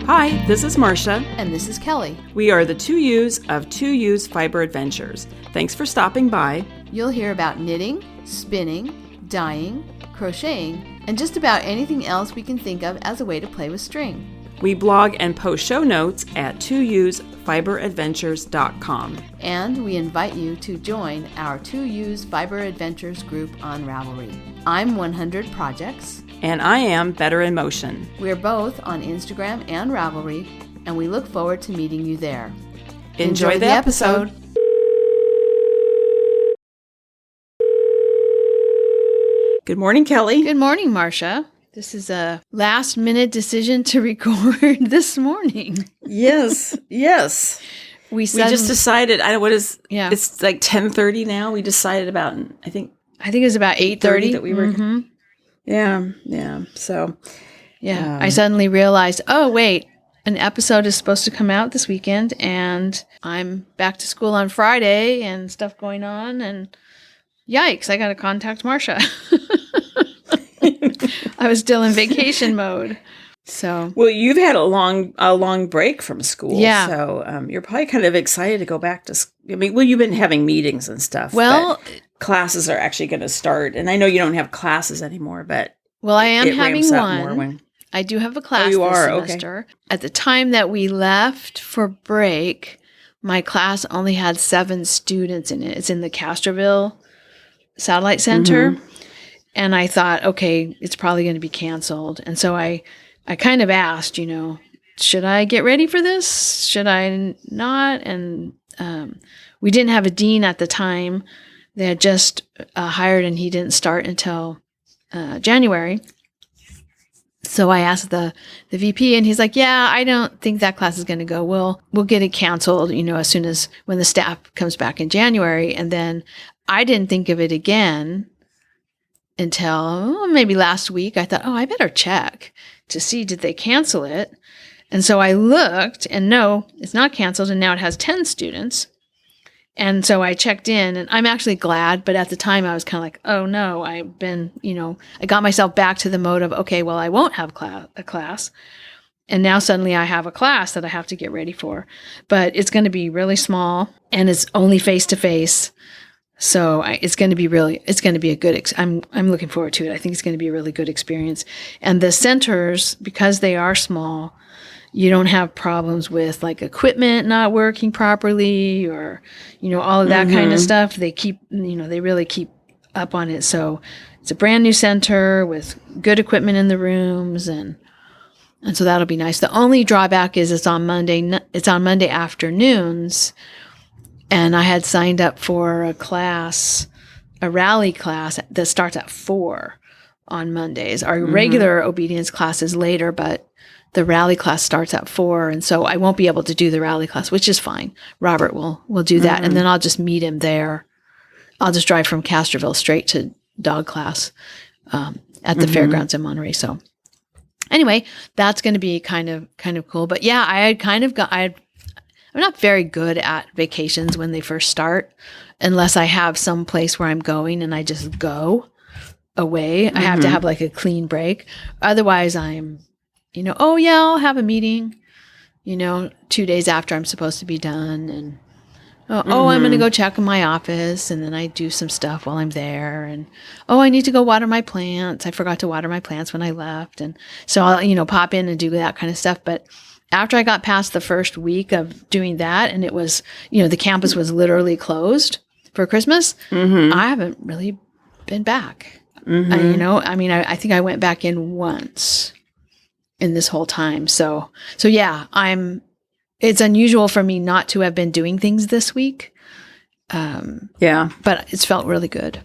Hi, this is Marsha. And this is Kelly. We are the 2U's of 2U's Fiber Adventures. Thanks for stopping by. You'll hear about knitting, spinning, dyeing, crocheting, and just about anything else we can think of as a way to play with string. We blog and post show notes at 2usfiberadventures.com. And we invite you to join our 2U's Fiber Adventures group on Ravelry. I'm 100 Projects. And I am Better in Motion. We're both on Instagram and Ravelry, and we look forward to meeting you there. Enjoy the episode. Good morning, Kelly. Good morning, Marsha. This is a last-minute decision to record this morning. Yes. We just decided. It's like 10:30 now. We decided about. I think it was about 8:30 that we were. Mm-hmm. Yeah. So, I suddenly realized, oh, wait, an episode is supposed to come out this weekend, and I'm back to school on Friday and stuff going on, and yikes, I got to contact Marsha. I was still in vacation mode. So, well, you've had a long break from school. Yeah. So, you're probably kind of excited to go back to school. I mean, you've been having meetings and stuff. Well, classes are actually going to start, and I know you don't have classes anymore, but I am having one. I do have a class this semester. Okay. At the time that we left for break, my class only had 7 students in it. It's in the Castroville Satellite Center, and I thought, okay, it's probably going to be canceled, and so I kind of asked, should I get ready for this? Should I not? And we didn't have a dean at the time. They had just hired, and he didn't start until January. So I asked the VP, and he's like, "Yeah, I don't think that class is going to go. We'll get it canceled, as soon as when the staff comes back in January." And then I didn't think of it again until maybe last week. I thought, I better check to see did they cancel it. And so I looked, and no, it's not canceled, and now it has 10 students. And so I checked in, and I'm actually glad, but at the time I was kind of like, oh no, I've been, I got myself back to the mode of, okay, well, I won't have a class. And now suddenly I have a class that I have to get ready for. But it's going to be really small, and it's only face-to-face. So it's going to be a good, I'm looking forward to it. I think it's going to be a really good experience. And the centers, because they are small, you don't have problems with like equipment not working properly or, all of that kind of stuff. They they really keep up on it. So it's a brand new center with good equipment in the rooms. And so that'll be nice. The only drawback is it's on Monday afternoons. And I had signed up for a rally class that starts at 4 on Mondays. Our regular obedience class is later, but the rally class starts at 4, and so I won't be able to do the rally class, which is fine. Robert will do that, and then I'll just meet him there. I'll just drive from Castroville straight to dog class at the fairgrounds in Monterey. So anyway, that's going to be kind of cool. But yeah, I'm not very good at vacations when they first start, unless I have some place where I'm going and I just go away. I have to have like a clean break. Otherwise, I'm I'll have a meeting, 2 days after I'm supposed to be done. And, I'm going to go check in my office. And then I do some stuff while I'm there. And, I need to go water my plants. I forgot to water my plants when I left. And so I'll, pop in and do that kind of stuff. But after I got past the first week of doing that, and it was, the campus was literally closed for Christmas, I haven't really been back. I think I went back in once in this whole time. So yeah, it's unusual for me not to have been doing things this week. But it's felt really good.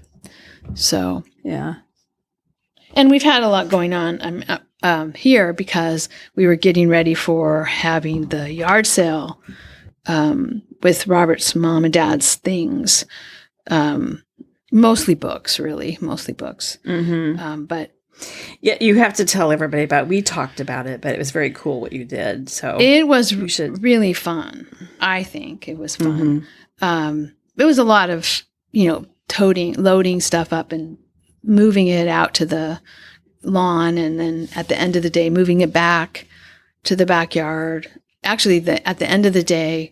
So, yeah. And we've had a lot going on here because we were getting ready for having the yard sale with Robert's mom and dad's things. Mostly books. But yeah, you have to tell everybody about it. We talked about it, but it was very cool what you did. So it was really fun. I think it was fun. It was a lot of, loading stuff up and moving it out to the lawn, and then at the end of the day, moving it back to the backyard. Actually, at the end of the day,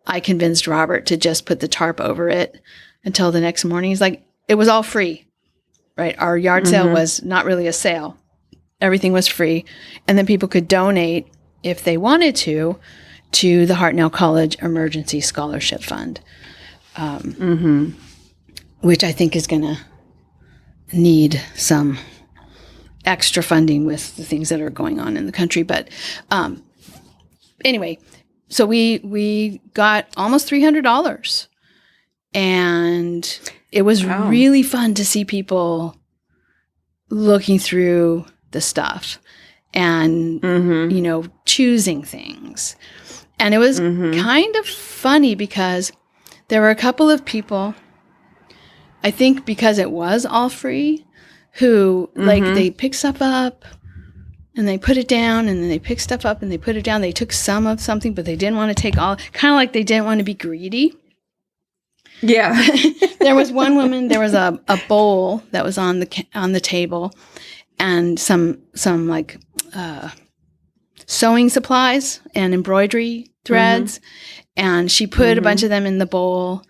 I convinced Robert to just put the tarp over it until the next morning. He's like, it was all free, right? Our yard sale was not really a sale. Everything was free. And then people could donate, if they wanted to the Hartnell College Emergency Scholarship Fund, which I think is going to need some extra funding with the things that are going on in the country. But anyway, so we got almost $300, and it was really fun to see people looking through the stuff and, choosing things. And it was kind of funny because there were a couple of people, I think because it was all free, who like they pick stuff up and they put it down, and then they pick stuff up and they put it down. They took some of something, but they didn't want to take all, kind of like they didn't want to be greedy. Yeah. There was one woman, there was a bowl that was on the table, and some like sewing supplies and embroidery threads. And she put a bunch of them in the bowl,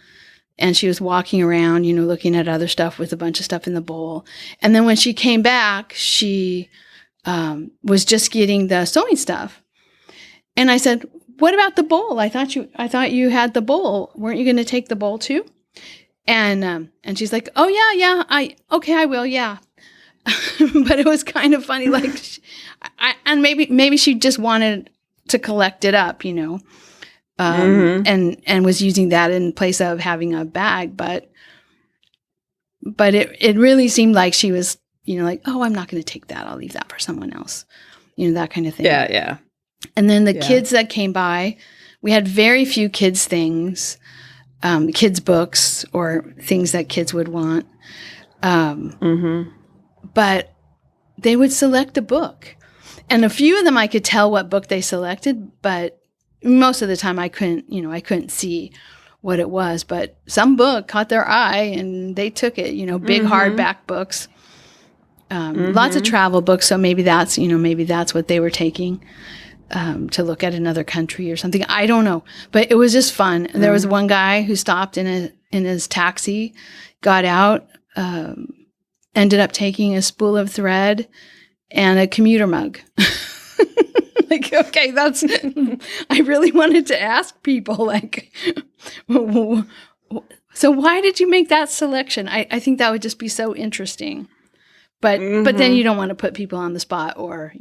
and she was walking around, looking at other stuff with a bunch of stuff in the bowl. And then when she came back, she was just getting the sewing stuff. And I said, what about the bowl? I thought you had the bowl. Weren't you going to take the bowl too? And she's like, oh yeah, I will. Yeah. But it was kind of funny. Like, and maybe she just wanted to collect it up, and was using that in place of having a bag. But it really seemed like she was, like, oh, I'm not going to take that. I'll leave that for someone else, that kind of thing. Yeah. Yeah. And then the kids that came by, we had very few kids things, kids books or things that kids would want. But they would select a book. And a few of them I could tell what book they selected, but most of the time I couldn't see what it was. But some book caught their eye and they took it, big hardback books. Lots of travel books, so maybe that's what they were taking. To look at another country or something. I don't know. But it was just fun. There was one guy who stopped in his taxi, got out, ended up taking a spool of thread and a commuter mug. Like, okay, I really wanted to ask people, like, so why did you make that selection? I think that would just be so interesting. But then you don't want to put people on the spot or,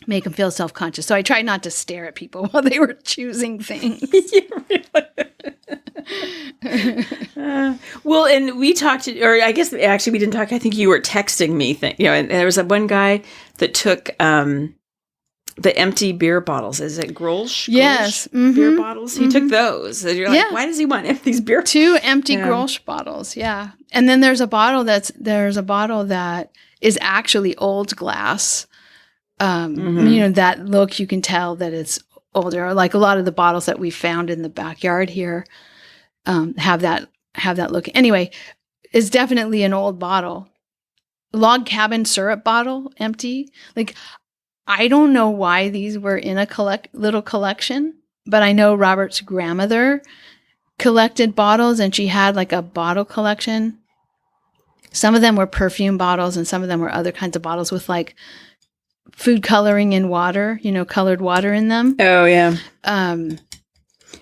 make them feel self-conscious. So I tried not to stare at people while they were choosing things. Well, and we talked, or I guess actually we didn't talk. I think you were texting me, and there was one guy that took the empty beer bottles. Is it Grolsch? Yes. Beer bottles? He took those. And you're like, why does he want these beer? 2 empty Grolsch bottles, yeah. And then there's a bottle that is actually old glass. That look, you can tell that it's older. Like a lot of the bottles that we found in the backyard here have that look. Anyway, it's definitely an old bottle. Log cabin syrup bottle, empty. Like, I don't know why these were in a little collection, but I know Robert's grandmother collected bottles, and she had like a bottle collection. Some of them were perfume bottles, and some of them were other kinds of bottles with like food coloring in water, colored water in them. Oh, yeah.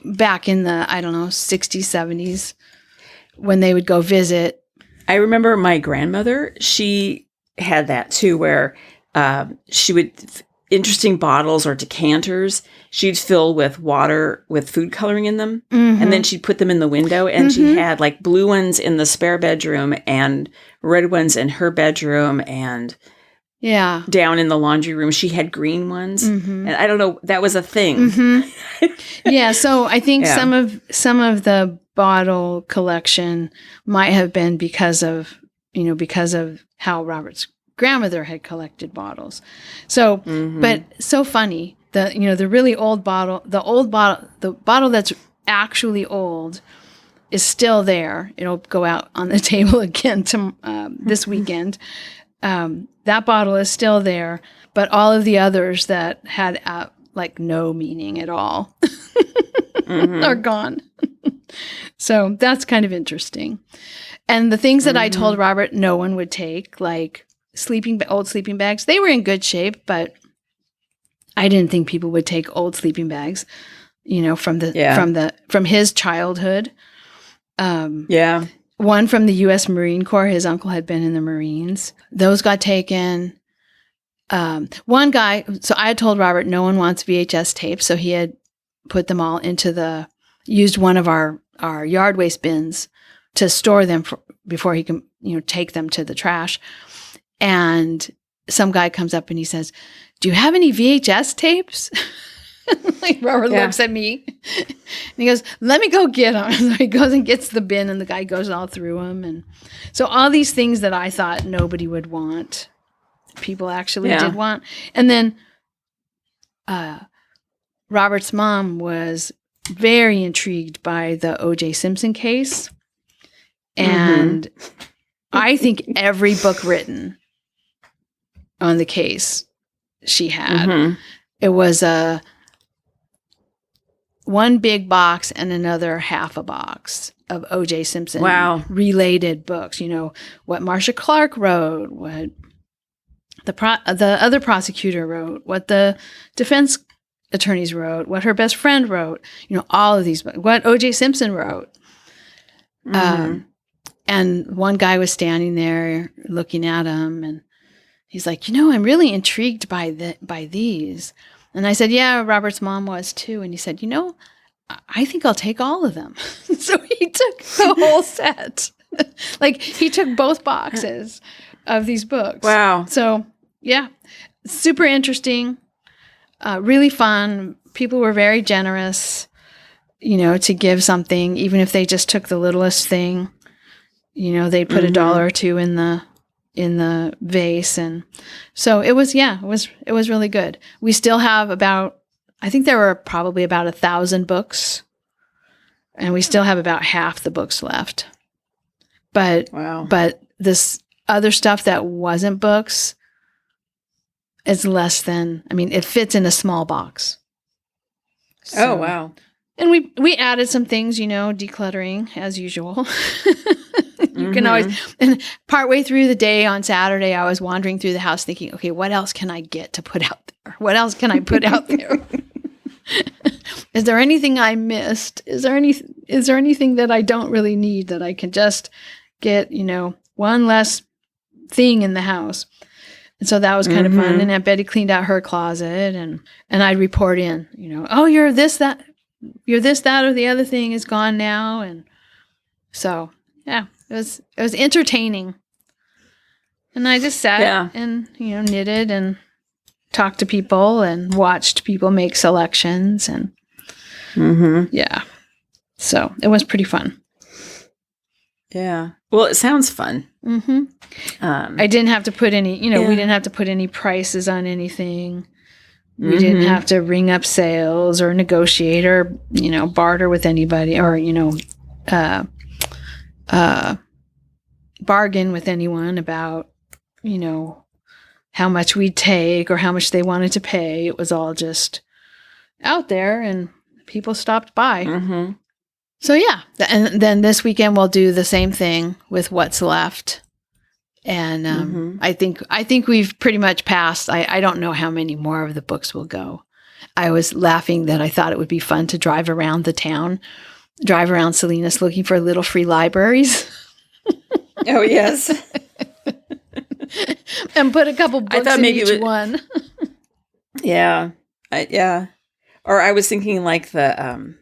Back in the, 60s, 70s, when they would go visit. I remember my grandmother, she had that too, where she would, interesting bottles or decanters, she'd fill with water with food coloring in them. And then she'd put them in the window, and she had like blue ones in the spare bedroom and red ones in her bedroom, and down in the laundry room, she had green ones. And I don't know, that was a thing. Yeah. So I think some of the bottle collection might have been because of how Robert's grandmother had collected bottles. So, but so funny, the really old bottle, the bottle that's actually old is still there. It'll go out on the table again this weekend. That bottle is still there, but all of the others that had like no meaning at all are gone. So that's kind of interesting. And the things that I told Robert no one would take, like old sleeping bags, they were in good shape, but I didn't think people would take old sleeping bags, from his childhood. One from the U.S. Marine Corps. His uncle had been in the Marines. Those got taken. One guy, so I had told Robert no one wants VHS tapes, so he had put them all used one of our yard waste bins to store them before he can, take them to the trash. And some guy comes up and he says, "Do you have any VHS tapes?" Like Robert looks at me and he goes, "Let me go get them." So he goes and gets the bin and the guy goes all through them. And so all these things that I thought nobody would want, people actually did want. And then Robert's mom was very intrigued by the O.J. Simpson case. And I think every book written on the case she had. It was one big box and another half a box of O.J. Simpson related books. What Marsha Clark wrote, what the other prosecutor wrote, what the defense attorneys wrote, what her best friend wrote. All of these books. What O.J. Simpson wrote. And one guy was standing there looking at him, and he's like, "I'm really intrigued by these." And I said, "Yeah, Robert's mom was too." And he said, "I think I'll take all of them." So he took the whole set. Like he took both boxes of these books. Wow. So yeah, super interesting, really fun. People were very generous, to give something, even if they just took the littlest thing. They'd put $1 or $2 in the vase. And so it was really good. We still have I think there were probably about 1,000 books, and we still have about half the books left. But this other stuff that wasn't books is less than, it fits in a small box. So, oh, wow. And we added some things, decluttering as usual. You can always, and partway through the day on Saturday, I was wandering through the house thinking, okay, what else can I get to put out there? What else can I put out there? Is there anything I missed? Is there anything that I don't really need that I can just get, one less thing in the house? And so that was kind of fun. And Aunt Betty cleaned out her closet, and I'd report in, "Oh, you're this, that, or the other thing is gone now." And so, yeah, it was entertaining. And I just sat and, knitted and talked to people and watched people make selections. And so it was pretty fun. Yeah. Well, it sounds fun. I didn't have to put any, we didn't have to put any prices on anything. We didn't have to ring up sales or negotiate or, barter with anybody or, bargain with anyone about, how much we'd take or how much they wanted to pay. It was all just out there, and people stopped by. So yeah, and then this weekend we'll do the same thing with what's left. And I think we've pretty much passed. I don't know how many more of the books will go. I was laughing that I thought it would be fun to drive around the town, drive around Salinas looking for little free libraries. Oh, yes. And put a couple books in each one. Yeah. Or I was thinking like the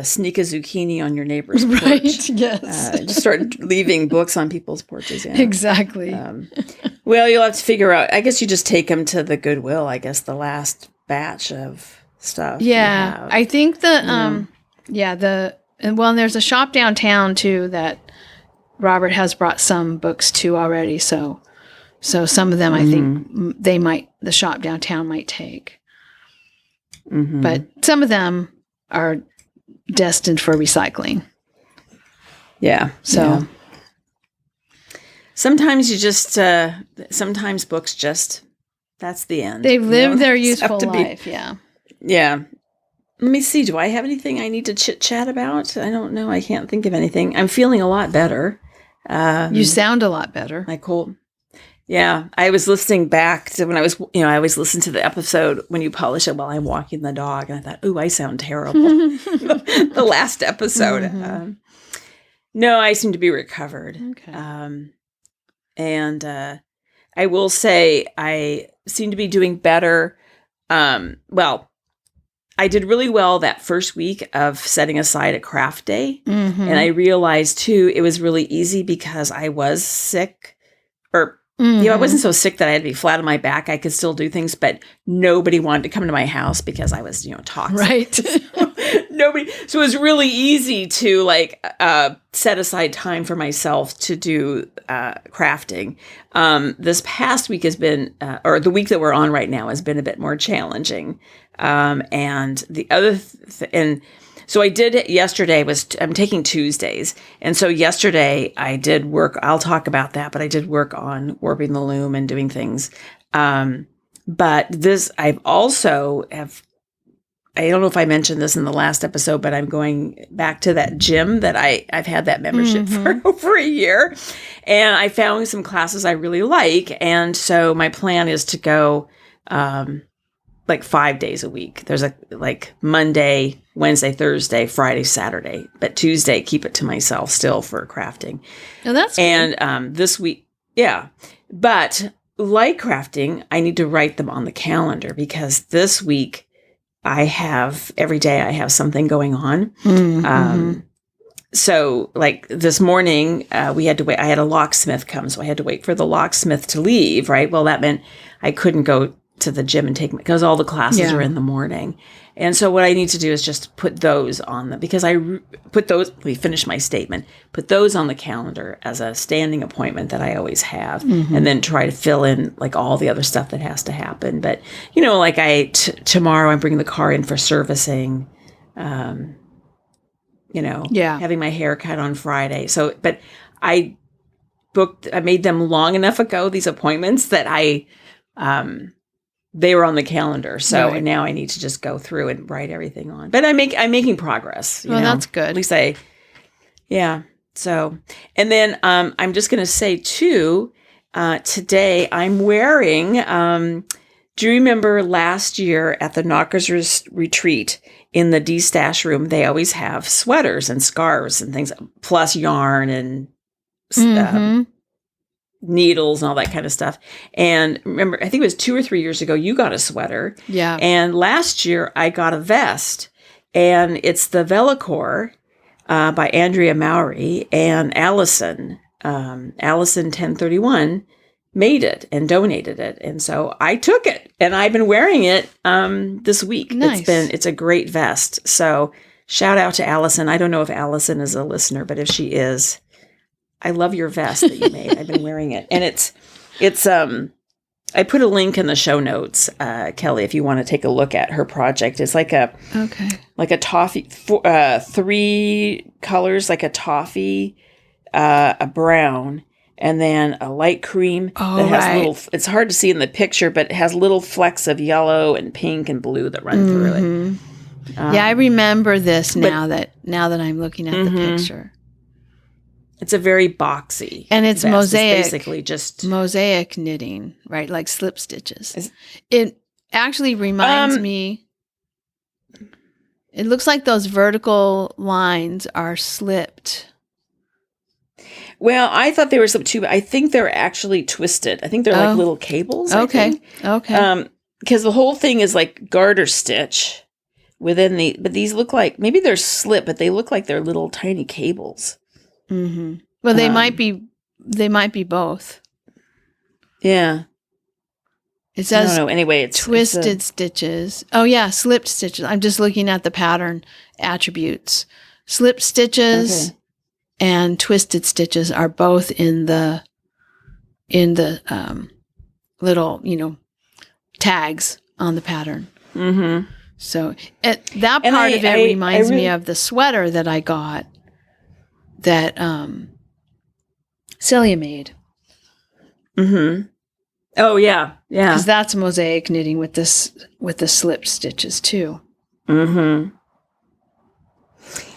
sneak a zucchini on your neighbor's porch. Right, yes. Just start leaving books on people's porches. Yeah. Exactly. Well, you'll have to figure out, I guess you just take them to the Goodwill, I guess, the last batch of stuff. Yeah. I think and there's a shop downtown too that Robert has brought some books to already. So some of them I think the shop downtown might take. But some of them are destined for recycling. Yeah. So sometimes you just, sometimes books just, that's the end. They've lived their useful life. Yeah. Yeah. Let me see. Do I have anything I need to chit chat about? I don't know. I can't think of anything. I'm feeling a lot better. You sound a lot better. My cold. Yeah. I was listening back to when I was, I always listen to the episode when you publish it while I'm walking the dog. And I thought, ooh, I sound terrible. The last episode. Mm-hmm. No, I seem to be recovered. Okay. And I will say I seem to be doing better. Well, I did really well that first week of setting aside a craft day. Mm-hmm. And I realized, too, it was really easy because I was sick. Or, I wasn't so sick that I had to be flat on my back. I could still do things, but nobody wanted to come to my house because I was, toxic. Right. Nobody. So it was really easy to, set aside time for myself to do crafting. This past week has been, or the week that we're on right now has been a bit more challenging. And the other, and so I did yesterday I'm taking Tuesdays. And so yesterday I did work, I'll talk about that, but I did work on warping the loom and doing things. But this, I've also I don't know if I mentioned this in the last episode, but I'm going back to that gym that I've had that membership for over a year. And I found some classes I really like. And so my plan is to go, 5 days a week. There's Monday, Wednesday, Thursday, Friday, Saturday, but Tuesday, keep it to myself still for crafting. Oh, that's good. And this week, yeah. But like crafting, I need to write them on the calendar because this week every day I have something going on. Mm-hmm. So this morning, we had to wait. I had a locksmith come, so I had to wait for the locksmith to leave, right? Well, that meant I couldn't go to the gym and because all the classes are in the morning. And so what I need to do is just put those on because let me finish my statement, put those on the calendar as a standing appointment that I always have, and then try to fill in all the other stuff that has to happen. But, tomorrow I'm bringing the car in for servicing, having my hair cut on Friday. So, but I made them long enough ago, these appointments, that they were on the calendar. So now I need to just go through and write everything on. But I'm making progress. Well, that's good. At least so, and then I'm just going to say too, today I'm wearing, do you remember last year at the Knockers Retreat in the D-Stash room, they always have sweaters and scarves and things, plus yarn and needles and all that kind of stuff. And remember, I think it was 2 or 3 years ago, you got a sweater. Yeah. And last year I got a vest, and it's the Velocore by Andrea Mowry, and Allison 1031 made it and donated it. And so I took it and I've been wearing it this week. Nice. It's a great vest. So shout out to Allison. I don't know if Allison is a listener, but if she is, I love your vest that you made. I've been wearing it. And it's I put a link in the show notes, Kelly, if you want to take a look at her project. It's like a toffee, 3 colors, like a toffee, a brown, and then a light cream that has it's hard to see in the picture, but it has little flecks of yellow and pink and blue that run through it. I remember this now that I'm looking at the picture. It's a very boxy. And it's vest. mosaic. It's basically just mosaic knitting, right? Like slip stitches. It actually reminds me, it looks like those vertical lines are slipped. Well, I thought they were slipped too, but I think they're actually twisted. I think they're like little cables. Okay. Because the whole thing is like garter stitch within but these look like, maybe they're slipped, but they look like they're little tiny cables. Mm-hmm. Well, they might be both. Yeah. It says, I don't know. Anyway, it's twisted stitches. Oh yeah, slipped stitches. I'm just looking at the pattern attributes. Slipped stitches and twisted stitches are both in the little, tags on the pattern. Mm-hmm. So that part of it reminds me of the sweater that I got that Celia made. Mm-hmm. Oh, yeah. Yeah. Because that's mosaic knitting with the slip stitches too. Mm-hmm.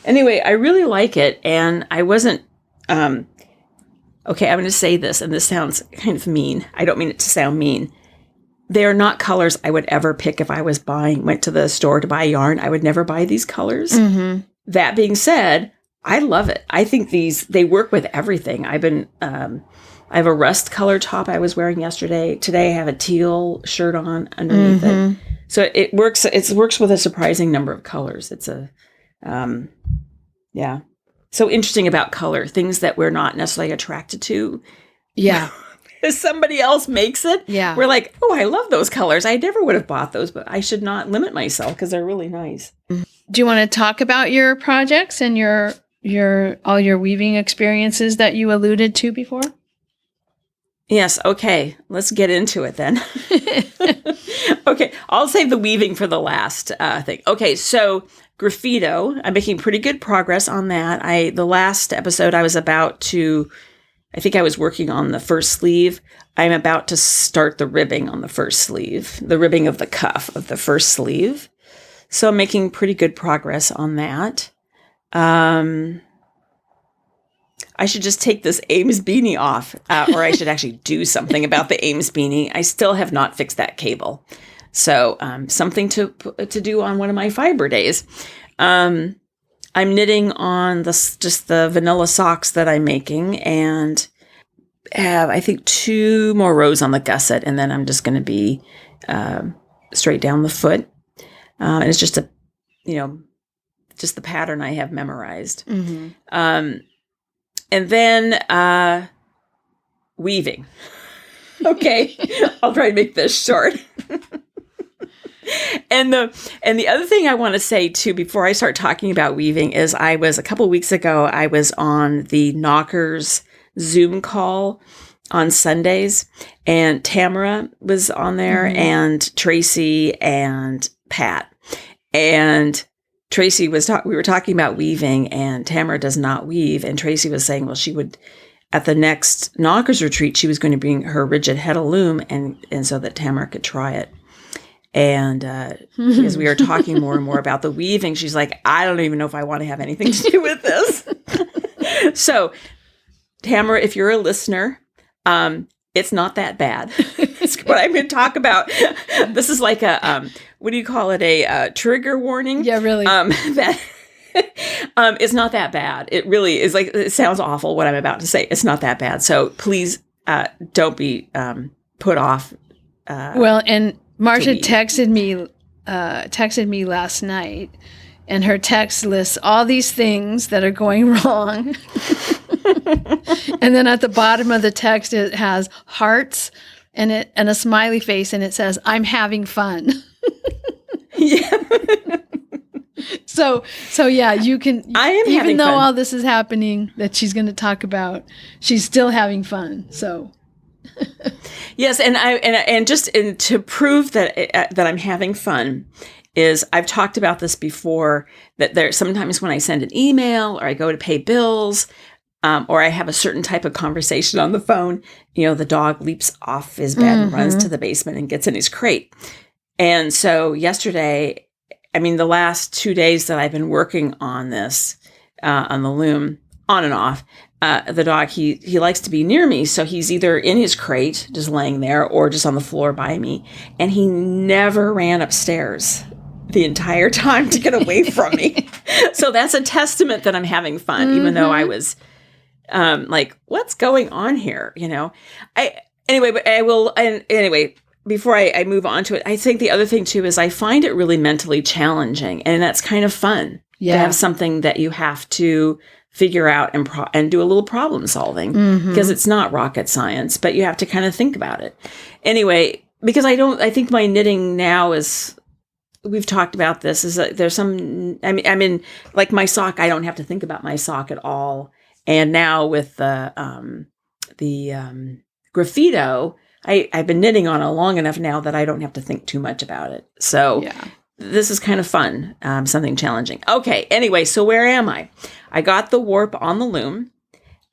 Anyway, I really like it. And I wasn't, okay, I'm going to say this, and this sounds kind of mean. I don't mean it to sound mean. They're not colors I would ever pick if I went to the store to buy yarn. I would never buy these colors. Mm-hmm. That being said, I love it. I think they work with everything. I have a rust color top I was wearing yesterday. Today I have a teal shirt on underneath it. So it works with a surprising number of colors. It's yeah. So interesting about color, things that we're not necessarily attracted to. Yeah. If somebody else makes it, yeah, we're like, oh, I love those colors. I never would have bought those, but I should not limit myself because they're really nice. Do you want to talk about your projects and all your weaving experiences that you alluded to before? Yes. Okay. Let's get into it then. Okay. I'll save the weaving for the last thing. Okay. So Graphito, I'm making pretty good progress on that. The last episode I think I was working on the first sleeve. I'm about to start the ribbing on the first sleeve, the ribbing of the cuff of the first sleeve. So I'm making pretty good progress on that. I should just take this Ames Beanie off, or I should actually do something about the Ames Beanie. I still have not fixed that cable. So something to do on one of my fiber days. I'm knitting on just the vanilla socks that I'm making, and have, I think, 2 more rows on the gusset, and then I'm just going to be straight down the foot. And it's just just the pattern I have memorized. Mm-hmm. And then weaving. Okay, I'll try to make this short. And the other thing I want to say too, before I start talking about weaving, is a couple weeks ago, I was on the Knockers Zoom call on Sundays, and Tamara was on there, and Tracy and Pat. And Tracy we were talking about weaving, and Tamara does not weave. And Tracy was saying, well, she would, at the next Knockers retreat, she was going to bring her rigid head of loom, and so that Tamara could try it. And as we were talking more and more about the weaving, she's like, I don't even know if I want to have anything to do with this. So, Tamara, if you're a listener, it's not that bad. That's what I'm going to talk about. This is like a, what do you call it? A trigger warning? Yeah, really. It's not that bad. It really is. Like, it sounds awful what I'm about to say. It's not that bad. So please don't be put off. Well, and Marsha texted me last night, and her text lists all these things that are going wrong. And then at the bottom of the text, it has hearts and a smiley face, and it says, "I'm having fun." Yeah. So yeah, you can. I am even having though fun. all this is happening that she's going to talk about, she's still having fun. So. Yes, and just to prove that I'm having fun is I've talked about this before, that there sometimes when I send an email or I go to pay bills, or I have a certain type of conversation on the phone, the dog leaps off his bed and runs to the basement and gets in his crate. And so yesterday, the last 2 days that I've been working on this, on the loom, on and off, the dog, he likes to be near me. So he's either in his crate, just laying there, or just on the floor by me. And he never ran upstairs the entire time to get away from me. So that's a testament that I'm having fun, even though I was like, what's going on here? Anyway, before I move on to it, I think the other thing too is I find it really mentally challenging, and that's kind of fun to have something that you have to figure out and do a little problem solving, because it's not rocket science, but you have to kind of think about it. Anyway, because I think my knitting now is, we've talked about this, is that there's some, like my sock, I don't have to think about my sock at all. And now with the Graphito, I've been knitting on it long enough now that I don't have to think too much about it. So this is kind of fun, something challenging. Okay, anyway, so where am I? I got the warp on the loom.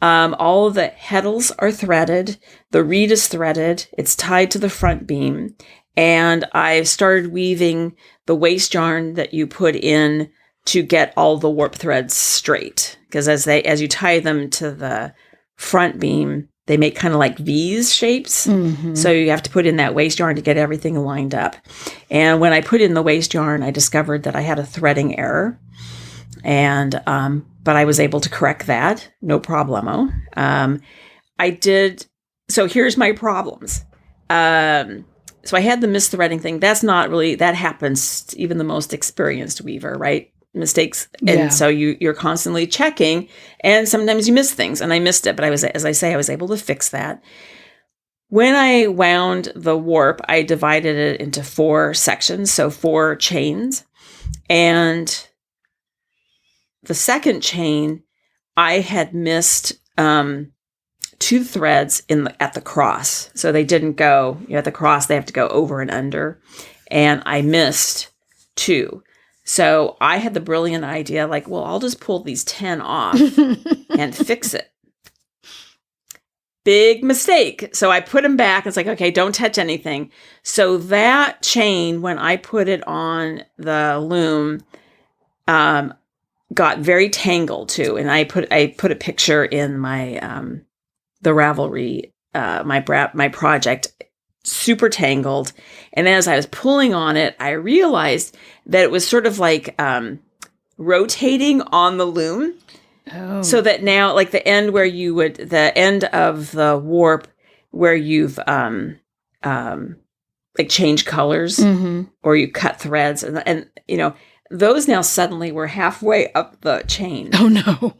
All of the heddles are threaded. The reed is threaded. It's tied to the front beam. And I've started weaving the waste yarn that you put in to get all the warp threads straight. Because as you tie them to the front beam, they make kind of like V's shapes. Mm-hmm. So you have to put in that waste yarn to get everything lined up. And when I put in the waste yarn, I discovered that I had a threading error. And, but I was able to correct that. No problemo. So here's my problems. So I had the misthreading thing. That's not really, that happens to even the most experienced weaver, right? Mistakes. And so you're constantly checking, and sometimes you miss things, and I missed it. But I was able to fix that. When I wound the warp, I divided it into 4 sections. So 4 chains. And the second chain, I had missed, 2 threads at the cross. So they didn't go, at the cross, they have to go over and under. And I missed 2. So I had the brilliant idea, like, well, I'll just pull these 10 off and fix it. Big mistake. So I put them back. It's like, okay, don't touch anything. So that chain, when I put it on the loom, got very tangled too. And I put a picture in my the Ravelry, my project, super tangled. And as I was pulling on it, I realized that it was sort of like rotating on the loom. Oh. So that now, like the end of the warp where you've like changed colors, mm-hmm. or you cut threads, and those now suddenly were halfway up the chain. Oh no.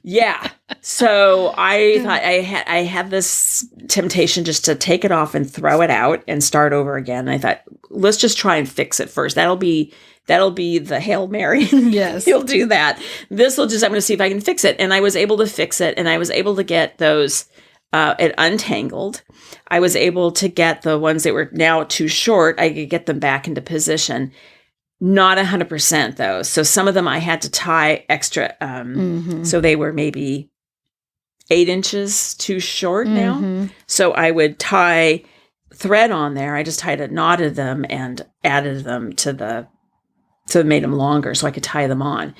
Yeah. So I thought I had this temptation just to take it off and throw it out and start over again. And I thought, let's just try and fix it first. That'll be the Hail Mary. Yes. You'll do that. I'm going to see if I can fix it. And I was able to fix it. And I was able to get those, it untangled. I was able to get the ones that were now too short. I could get them back into position. Not 100% though. So some of them I had to tie extra. Mm-hmm. So they were maybe 8 inches too short now. Mm-hmm. So I would tie thread on there. I just knotted them and added them so it made them longer so I could tie them on.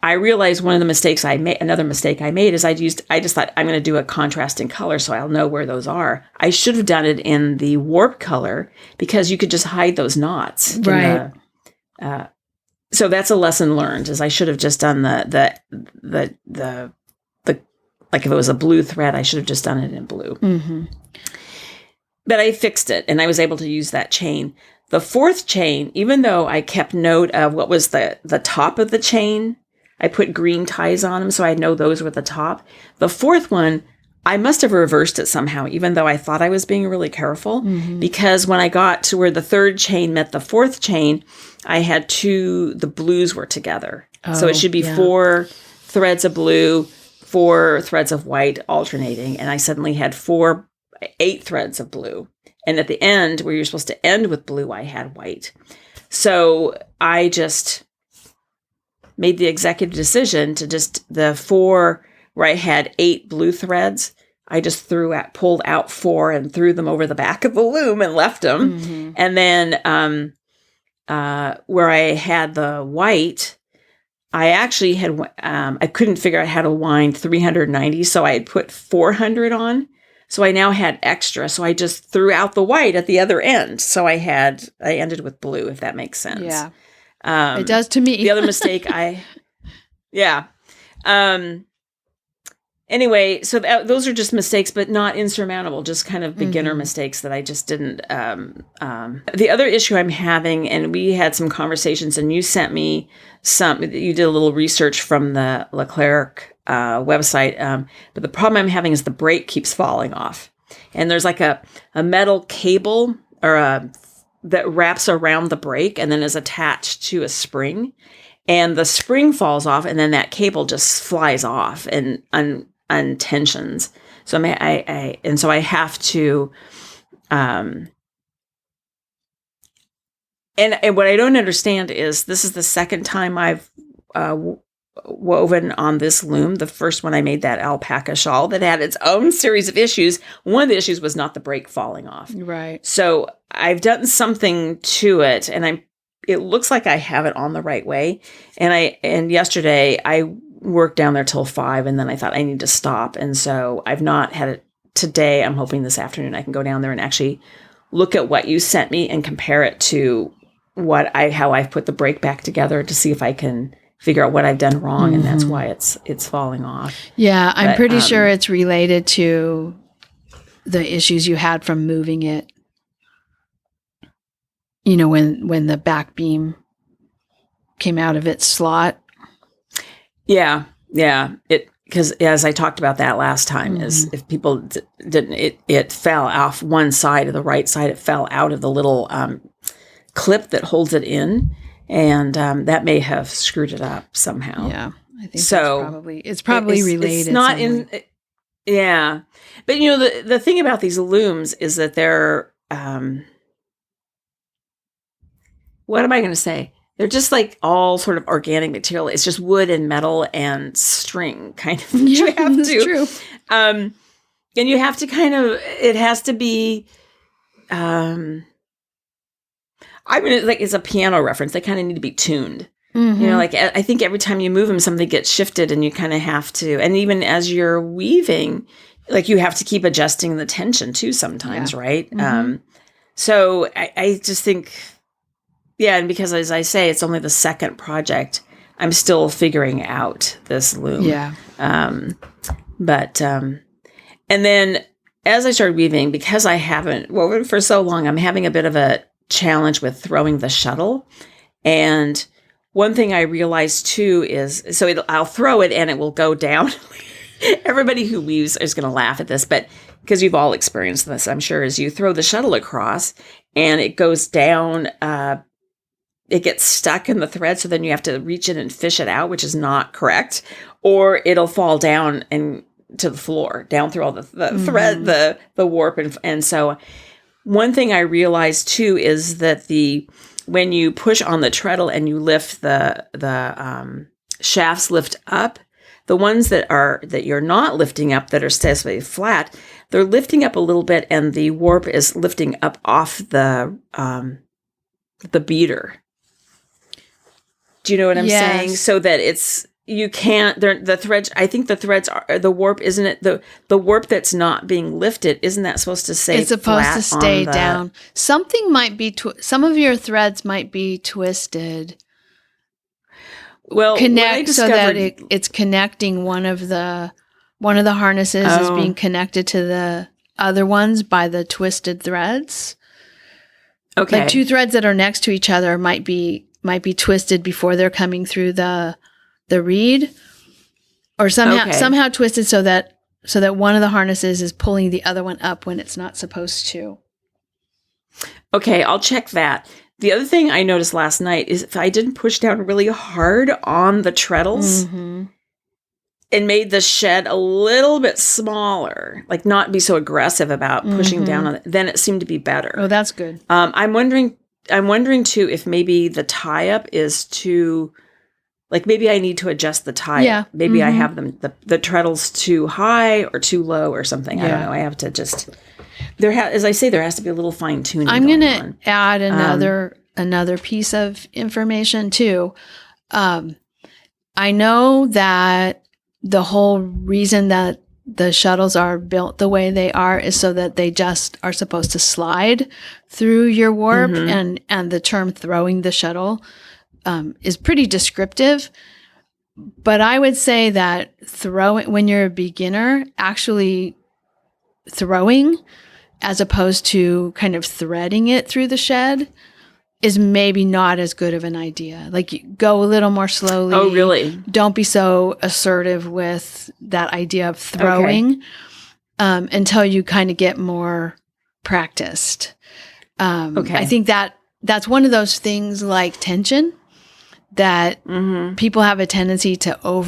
I realized another mistake I made is I just thought I'm going to do a contrasting color so I'll know where those are. I should have done it in the warp color because you could just hide those knots. Right. So that's a lesson learned. Is I should have just done the like if it was a blue thread, I should have just done it in blue. Mm-hmm. But I fixed it, and I was able to use that chain. The 4th chain, even though I kept note of what was the top of the chain, I put green ties on them so I know those were the top. The 4th one, I must have reversed it somehow, even though I thought I was being really careful, mm-hmm. because when I got to where the 3rd chain met the 4th chain, I had the blues were together. Oh, so it should be 4 threads of blue, 4 threads of white alternating. And I suddenly had 8 threads of blue. And at the end, where you're supposed to end with blue, I had white. So I just made the executive decision to the 4 where I had 8 blue threads, I just pulled out 4 and threw them over the back of the loom and left them. Mm-hmm. And then where I had the white, I actually had, I couldn't figure out how to wind 390, so I had put 400 on. So I now had extra, so I just threw out the white at the other end. So I ended with blue, if that makes sense. Yeah, it does to me. The other mistake anyway, so those are just mistakes, but not insurmountable, just kind of beginner mm-hmm. mistakes that I just didn't. The other issue I'm having, and we had some conversations, and you sent me you did a little research from the Leclerc website, but the problem I'm having is the brake keeps falling off. And there's like a metal cable that wraps around the brake and then is attached to a spring. And the spring falls off, and then that cable just flies off and untensions. So so I have to, and what I don't understand is this is the second time I've woven on this loom. The first one I made, that alpaca shawl that had its own series of issues. One of the issues was not the break falling off. Right. So I've done something to it, and it looks like I have it on the right way. And yesterday I worked down there till 5, and then I thought I need to stop. And so I've not had it today. I'm hoping this afternoon I can go down there and actually look at what you sent me and compare it to how I've put the break back together to see if I can figure out what I've done wrong, and that's why it's falling off. Yeah, I'm pretty sure it's related to the issues you had from moving it. You know, when the back beam came out of its slot. Yeah. Because as I talked about that last time, is if people didn't, it fell off one side of the right side. It fell out of the little clip that holds it in, and that may have screwed it up somehow. Yeah, I think so. It's probably related. It's not in. Yeah, but you know the thing about these looms is that they're. What am I going to say? They're just like all sort of organic material. It's just wood and metal and string, kind of. Yeah, that's true. And you have to it has to be. I mean, it's a piano reference. They kind of need to be tuned. Mm-hmm. You know, like I think every time you move them, something gets shifted, and you kind of have to. And even as you're weaving, like you have to keep adjusting the tension too sometimes, right? Mm-hmm. So I just think, yeah, and because as I say, it's only the second project, I'm still figuring out this loom. Yeah. And then as I started weaving, because I haven't woven for so long, I'm having a bit of a challenge with throwing the shuttle. And one thing I realized too is, I'll throw it and it will go down. Everybody who weaves is going to laugh at this, but because you've all experienced this, I'm sure, is you throw the shuttle across and it goes down, it gets stuck in the thread. So then you have to reach in and fish it out, which is not correct, or it'll fall down and to the floor, down through all the thread, the warp. And so one thing I realized too is that when you push on the treadle and you lift the shafts lift up, the ones that you're not lifting up, that are staying flat, they're lifting up a little bit, and the warp is lifting up off the beater. Do you know what I'm saying? So that you can't, the threads, I think the threads are, the warp, isn't it? The warp that's not being lifted, isn't that supposed to stay It's supposed to stay down. Something might be, some of your threads might be twisted. Well, so that it's connecting one of the harnesses is being connected to the other ones by the twisted threads. Okay. Like two threads that are next to each other might be twisted before they're coming through the reed, or somehow twisted so that one of the harnesses is pulling the other one up when it's not supposed to. Okay, I'll check that. The other thing I noticed last night is if I didn't push down really hard on the treadles and made the shed a little bit smaller, like not be so aggressive about pushing down on it, then it seemed to be better. Oh, that's good. I'm wondering too if maybe the tie up is too, like maybe I need to adjust the tie. Yeah. Maybe I have the treadles too high or too low or something. Yeah. I don't know. I have to just, as I say, there has to be a little fine tuning. I'm going to add another piece of information too. I know that the whole reason that the shuttles are built the way they are is so that they just are supposed to slide through your warp, and the term throwing the shuttle is pretty descriptive. But I would say that when you're a beginner, actually throwing as opposed to kind of threading it through the shed is maybe not as good of an idea. Like, you go a little more slowly. Oh, really? Don't be so assertive with that idea of throwing until you kind of get more practiced. I think that's one of those things like tension that people have a tendency to all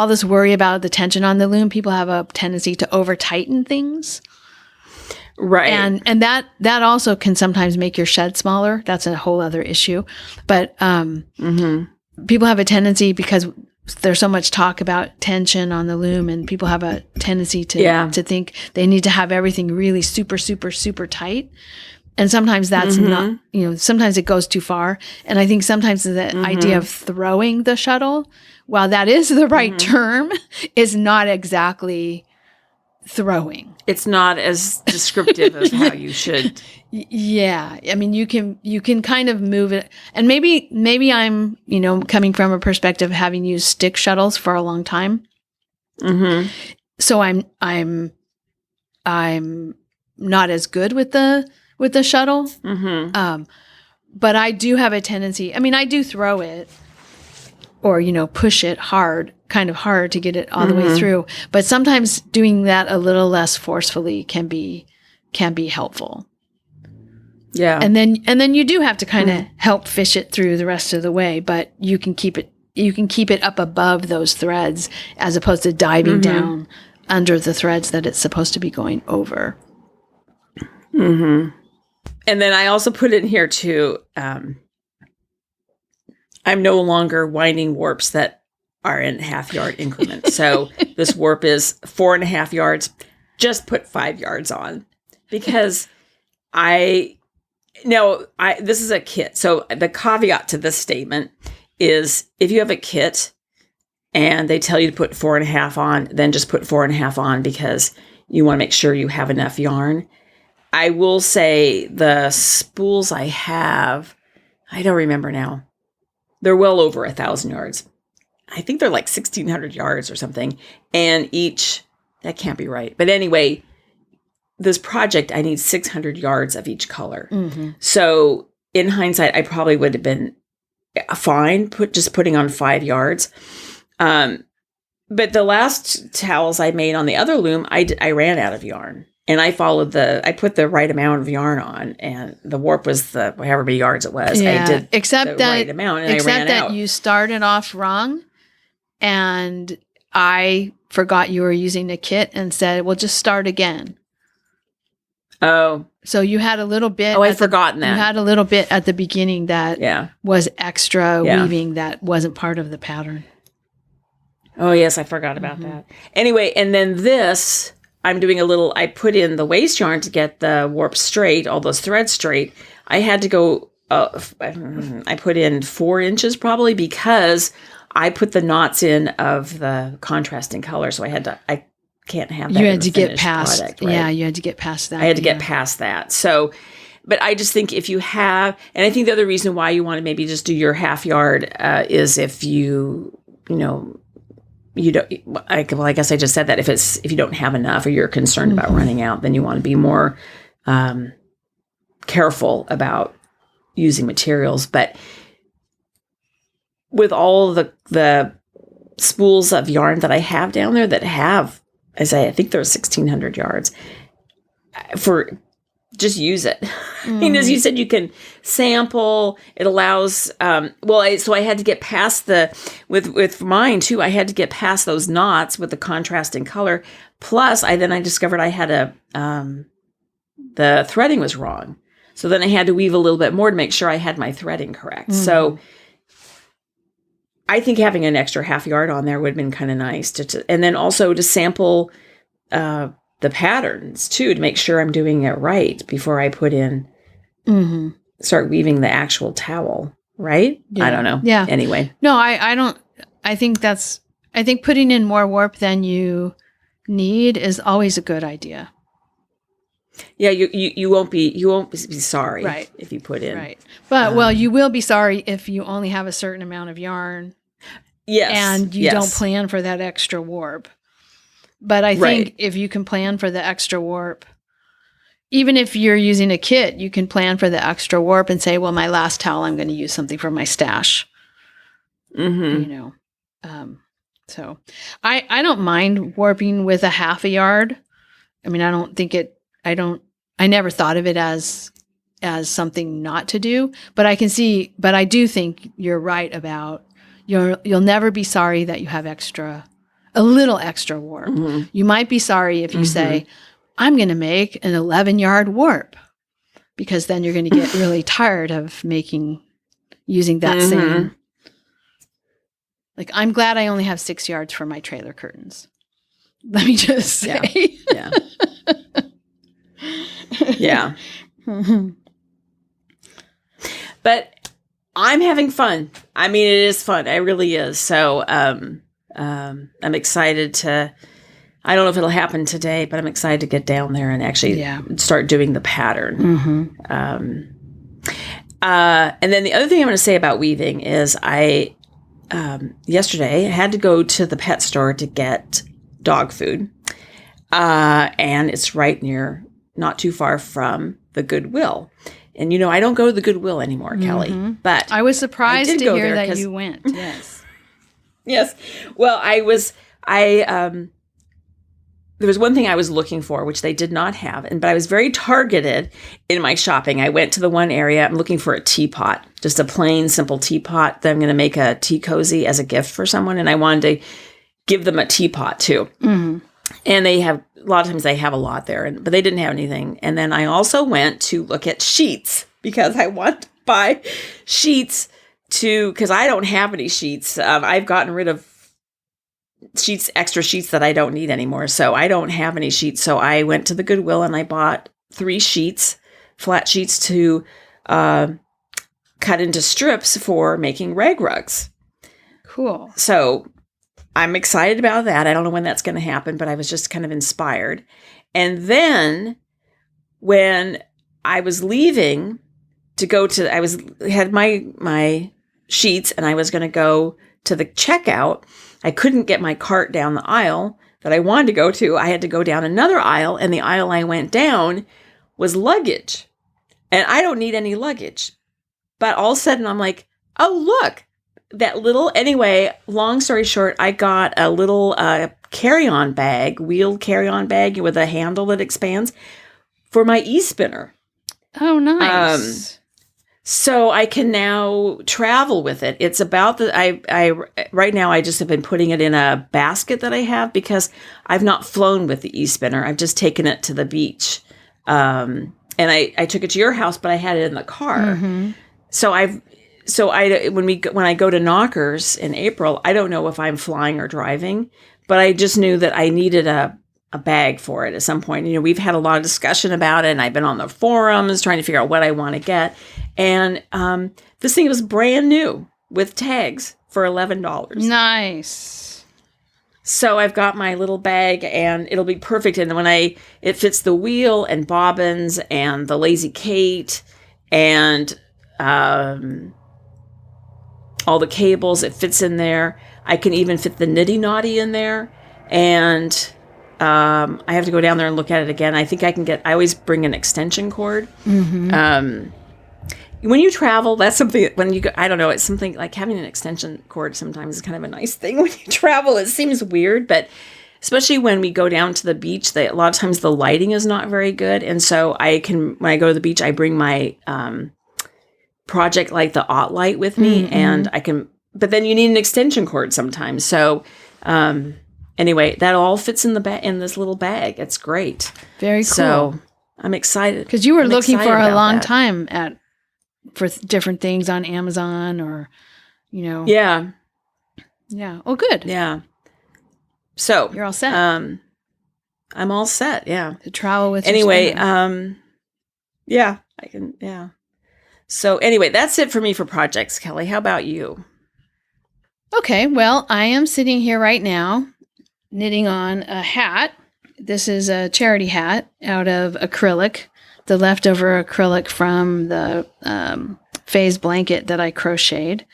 this worry about the tension on the loom, people have a tendency to over tighten things. Right. And that also can sometimes make your shed smaller. That's a whole other issue. But people have a tendency, because there's so much talk about tension on the loom, and people have a tendency to think they need to have everything really super, super, super tight. And sometimes that's not, sometimes it goes too far. And I think sometimes the idea of throwing the shuttle, while that is the right term, is not exactly throwing. It's not as descriptive of how you should. Yeah. I mean, you can kind of move it. And maybe I'm, coming from a perspective of having used stick shuttles for a long time. Mm-hmm. So I'm not as good with the shuttle. Mm-hmm. But I do have a tendency, I do throw it or, push it kind of hard to get it all the way through. But sometimes doing that a little less forcefully can be helpful. Yeah. And then you do have to kind of help fish it through the rest of the way, but you can keep it up above those threads as opposed to diving down under the threads that it's supposed to be going over. Mm-hmm. And then I also put in here too, I'm no longer winding warps that are in half-yard increments. So this warp is 4.5 yards. Just put 5 yards on, because this is a kit. So the caveat to this statement is, if you have a kit and they tell you to put 4.5 on, then just put 4.5 on, because you want to make sure you have enough yarn. I will say the spools I have, I don't remember now. They're well over 1,000 yards. I think they're like 1,600 yards or something. And that can't be right. But anyway, this project, I need 600 yards of each color. Mm-hmm. So in hindsight, I probably would have been fine putting on 5 yards. But the last towels I made on the other loom, I ran out of yarn. And I put the right amount of yarn on, and the warp was however many yards it was. Yeah, I did except that, right amount, and except I ran that out. You started off wrong, and I forgot you were using the kit and said, well, just start again. Oh. So you had a little bit. Oh, I'd forgotten that. You had a little bit at the beginning that was extra weaving that wasn't part of the pattern. Oh, yes, I forgot about that. Anyway, and then this, I'm doing I put in the waste yarn to get the warp straight, all those threads straight. I had to go, I put in 4 inches probably, because I put the knots in of the contrasting color. So I can't have that. You had to get past, product, right? Yeah, you had to get past that. I had to get past that. So, but I just think if you have, and I think the other reason why you want to maybe just do your half yard is if you don't, I guess I just said that if you don't have enough, or you're concerned about running out, then you want to be more careful about using materials. But with all the spools of yarn that I have down there that have, I think there's 1,600 yards, just use it. I mean, as you said, you can sample. It allows, so I had to get past with mine too, I had to get past those knots with the contrasting color. Plus, I discovered I had the threading was wrong. So then I had to weave a little bit more to make sure I had my threading correct. So I think having an extra half yard on there would have been kind of nice and then also to sample, the patterns too, to make sure I'm doing it right before I put in, start weaving the actual towel. Right. Yeah. I don't know. Yeah. Anyway. No, I don't, I think putting in more warp than you need is always a good idea. Yeah. You won't be sorry. Right. If you put in. Right. But you will be sorry if you only have a certain amount of yarn. Yes. And you don't plan for that extra warp. But I think if you can plan for the extra warp, even if you're using a kit, you can plan for the extra warp and say, well, my last towel, I'm going to use something from my stash. So I don't mind warping with a half a yard. I mean, I never thought of it as something not to do, but I do think you're right about you'll never be sorry that you have a little extra warp. You might be sorry if you say, I'm going to make an 11-yard warp, because then you're going to get really tired of using that same. Like, I'm glad I only have 6 yards for my trailer curtains. Let me just say. Yeah. Yeah. But I'm having fun. I mean, it is fun. It really is. So I'm excited to, I don't know if it'll happen today, but I'm excited to get down there and actually start doing the pattern. And then the other thing I'm going to say about weaving is yesterday I had to go to the pet store to get dog food. And it's right near, not too far from the Goodwill. And, I don't go to the Goodwill anymore, Kelly. But I was surprised to hear that you went. Yes. Yes. Well, there was one thing I was looking for, which they did not have. But I was very targeted in my shopping. I went to the one area. I'm looking for a teapot, just a plain, simple teapot that I'm going to make a tea cozy as a gift for someone. And I wanted to give them a teapot too. And they have, a lot of times they have a lot there, but they didn't have anything. And then I also went to look at sheets because I want to buy sheets because I don't have any sheets. I've gotten rid of extra sheets that I don't need anymore. So I don't have any sheets. So I went to the Goodwill and I bought 3 sheets, flat sheets to cut into strips for making rag rugs. Cool. So I'm excited about that. I don't know when that's going to happen, but I was just kind of inspired. And then when I was leaving to go to, had my sheets and I was going to go to the checkout. I couldn't get my cart down the aisle that I wanted to go to. I had to go down another aisle, and the aisle I went down was luggage. And I don't need any luggage. But all of a sudden I'm like, oh, look. Anyway, long story short, I got a little carry-on bag, wheeled carry-on bag with a handle that expands for my e-spinner. Oh, nice. So I can now travel with it. It's about right now I just have been putting it in a basket that I have because I've not flown with the e-spinner. I've just taken it to the beach. And I took it to your house, but I had it in the car. When I go to Knockers in April, I don't know if I'm flying or driving, but I just knew that I needed a bag for it at some point. We've had a lot of discussion about it, and I've been on the forums trying to figure out what I want to get. And this thing was brand new with tags for $11. Nice. So I've got my little bag, and it'll be perfect. And it fits the wheel and bobbins and the Lazy Kate and all the cables. It fits in there. I can even fit the Nitty Naughty in there. And I have to go down there and look at it again. I think I always bring an extension cord. When you travel, that's something, when you go, I don't know, it's something like having an extension cord sometimes is kind of a nice thing when you travel. It seems weird, but especially when we go down to the beach, a lot of times the lighting is not very good. And so when I go to the beach, I bring my project like the Ott light with me, and but then you need an extension cord sometimes. So anyway, that all fits in this little bag. It's great. Very cool. So I'm excited. Because you were looking for a long time for different things on Amazon or, Yeah. Yeah. Oh, good. Yeah. So you're all set. I'm all set. Yeah. To travel with. Anyway, yeah, I can. Yeah. So anyway, that's it for me for projects, Kelly. How about you? Okay. Well, I am sitting here right now knitting on a hat. This is a charity hat out of acrylic, the leftover acrylic from the phase blanket that I crocheted.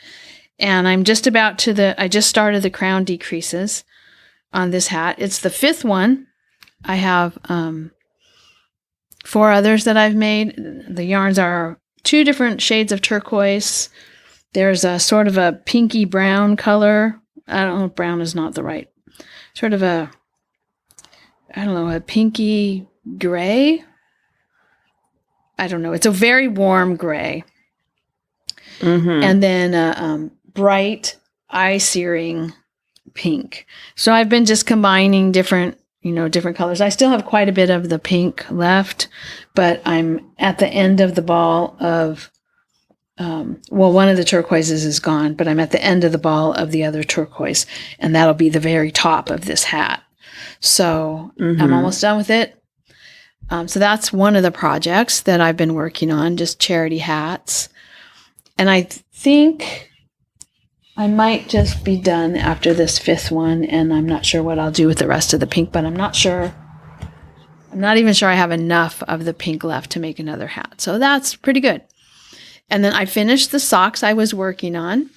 And I'm just I just started the crown decreases on this hat. It's the 5th one. I have 4 others that I've made. The yarns are 2 different shades of turquoise. There's a sort of a pinky brown color. I don't know if brown is not the right. Sort of a pinky gray. I don't know. It's a very warm gray. And then a bright eye-searing pink. So I've been just combining different different colors. I still have quite a bit of the pink left, but I'm at the end of the ball of, one of the turquoises is gone, but I'm at the end of the ball of the other turquoise, and that'll be the very top of this hat. So I'm almost done with it. So that's one of the projects that I've been working on, just charity hats. And I think I might just be done after this 5th one, and I'm not sure what I'll do with the rest of the pink, but I'm not sure. I'm not even sure I have enough of the pink left to make another hat. So that's pretty good. And then I finished the socks I was working on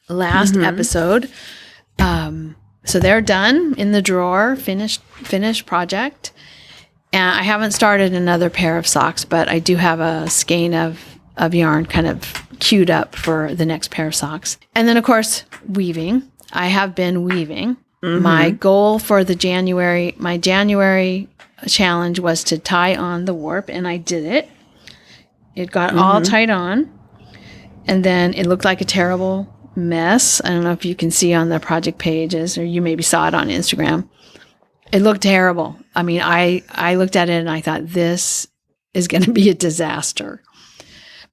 last episode. So they're done in the drawer, finished project. And I haven't started another pair of socks, but I do have a skein of yarn kind of queued up for the next pair of socks. And then, of course, weaving. I have been weaving. My goal for my January challenge was to tie on the warp, and I did it. It got all tied on, and then it looked like a terrible mess. I don't know if you can see on the project pages, or you maybe saw it on Instagram. It looked terrible. I mean, I looked at it and I thought, this is going to be a disaster.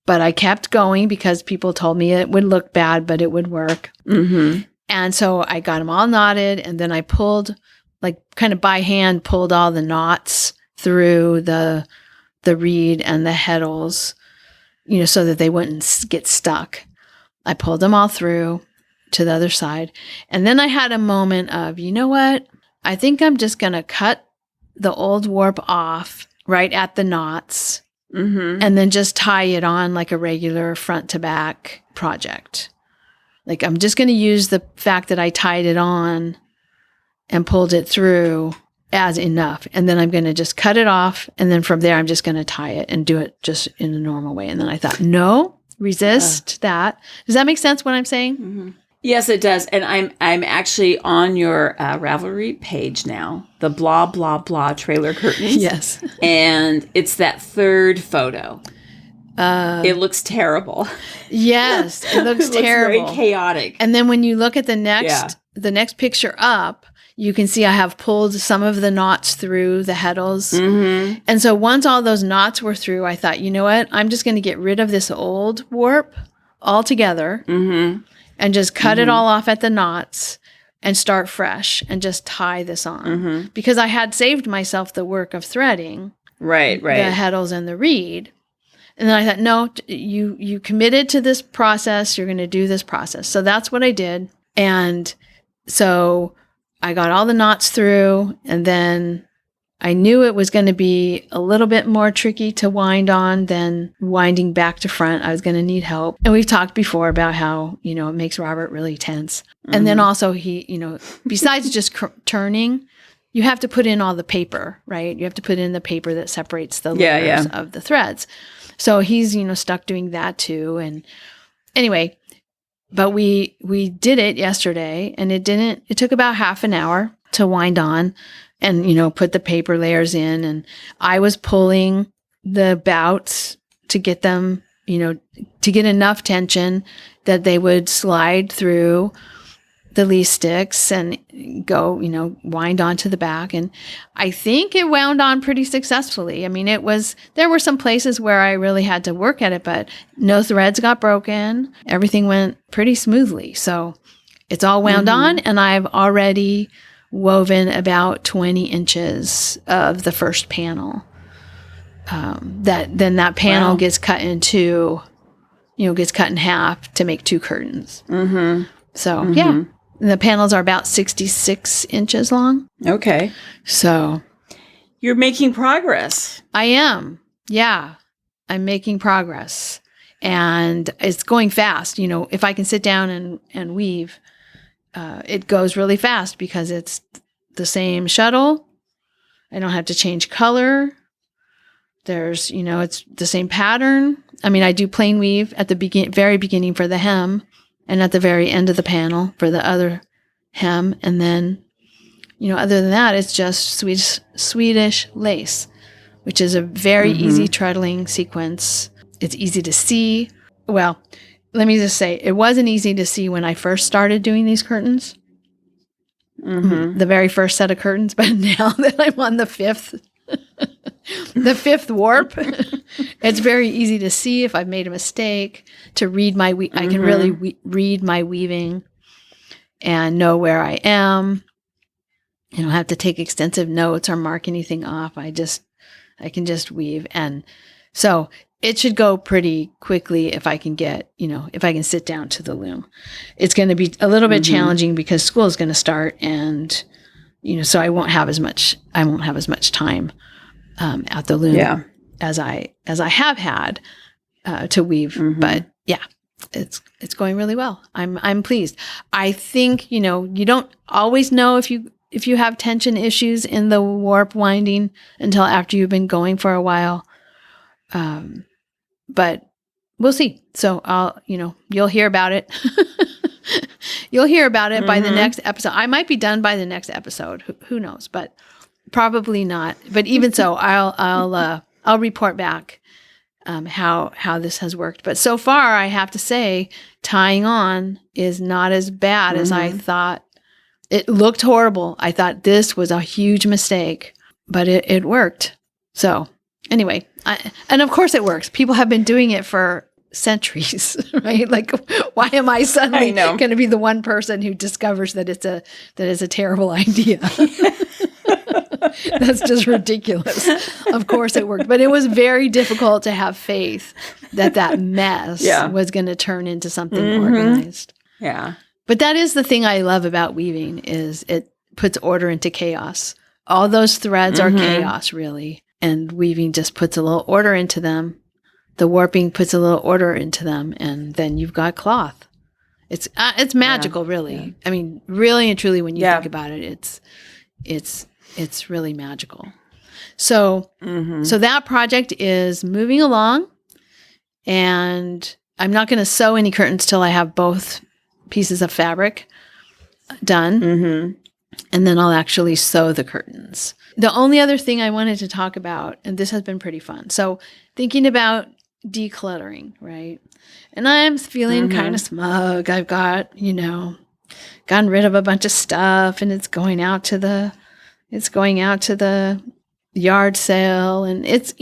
But I kept going because people told me it would look bad, but it would work. And so I got them all knotted, and then I pulled, kind of by hand, pulled all the knots through the reed and the heddles, so that they wouldn't get stuck. I pulled them all through to the other side. And then I had a moment of, you know what? I think I'm just going to cut the old warp off right at the knots and then just tie it on like a regular front to back project. I'm just going to use the fact that I tied it on and pulled it through as enough. And then I'm going to just cut it off. And then from there, I'm just going to tie it and do it just in a normal way. And then I thought, no, resist that. Does that make sense what I'm saying? Yes, it does. And I'm actually on your Ravelry page now, the blah, blah, blah trailer curtains. Yes. And it's that 3rd photo. It looks terrible. Yes, it looks terrible. Very chaotic. And then when you look at the next picture up, you can see I have pulled some of the knots through the heddles. And so once all those knots were through, I thought, you know what? I'm just going to get rid of this old warp altogether and just cut it all off at the knots and start fresh and just tie this on. Because I had saved myself the work of threading the heddles and the reed. And then I thought, no, you committed to this process. You're going to do this process. So that's what I did. And so I got all the knots through, and then I knew it was going to be a little bit more tricky to wind on than winding back to front. I was going to need help. And we've talked before about how, it makes Robert really tense. And then also he, besides just turning, you have to put in all the paper, right? You have to put in the paper that separates the layers of the threads. So he's, stuck doing that too. And anyway, but we did it yesterday, and it took about half an hour to wind on and, put the paper layers in. And I was pulling the bouts to get them, to get enough tension that they would slide through the lee sticks and go, wind onto the back. And I think it wound on pretty successfully. I mean, there were some places where I really had to work at it, but no threads got broken. Everything went pretty smoothly. So it's all wound on, and I've already woven about 20 inches of the first panel. That panel gets cut into, gets cut in half to make 2 curtains. So, yeah. And the panels are about 66 inches long. Okay. So. You're making progress. I am. Yeah. I'm making progress. And it's going fast. If I can sit down and weave, it goes really fast because it's the same shuttle. I don't have to change color. There's, it's the same pattern. I mean, I do plain weave at the very beginning for the hem, and at the very end of the panel for the other hem. And then, other than that, it's just Swedish lace, which is a very easy treadling sequence. It's easy to see. Well, let me just say, it wasn't easy to see when I first started doing these curtains. the very first set of curtains, but now that I'm on the fifth warp, it's very easy to see if I've made a mistake, to read my I can really read my weaving and know where I am. I don't have to take extensive notes or mark anything off. I can just weave. And so it should go pretty quickly if I can if I can sit down to the loom. It's going to be a little bit challenging because school is going to start, and, so I won't have as much time at the loom as I have had to weave. But yeah, it's going really well. I'm pleased. I think, you don't always know if you have tension issues in the warp winding until after you've been going for a while. But we'll see. So you'll hear about it. You'll hear about it by the next episode. I might be done by the next episode. Who knows? But probably not. But even so, I'll report back how this has worked. But so far, I have to say, tying on is not as bad as I thought. It looked horrible. I thought this was a huge mistake, but it worked. So anyway, and of course it works. People have been doing it for centuries, right? Like, why am I suddenly going to be the one person who discovers that it's a terrible idea? That's just ridiculous. Of course it worked, but it was very difficult to have faith that mess was going to turn into something organized. Yeah. But that is the thing I love about weaving, is it puts order into chaos. All those threads are chaos, really. And weaving just puts a little order into them. The warping puts a little order into them, and then you've got cloth. It's magical, really. Yeah. I mean, really and truly, when you think about it, it's really magical. So so that project is moving along, and I'm not going to sew any curtains till I have both pieces of fabric done, and then I'll actually sew the curtains. The only other thing I wanted to talk about, and this has been pretty fun, so thinking about decluttering, right? And I'm feeling kind of smug. I've got, gotten rid of a bunch of stuff, and it's going out to the yard sale, and it's,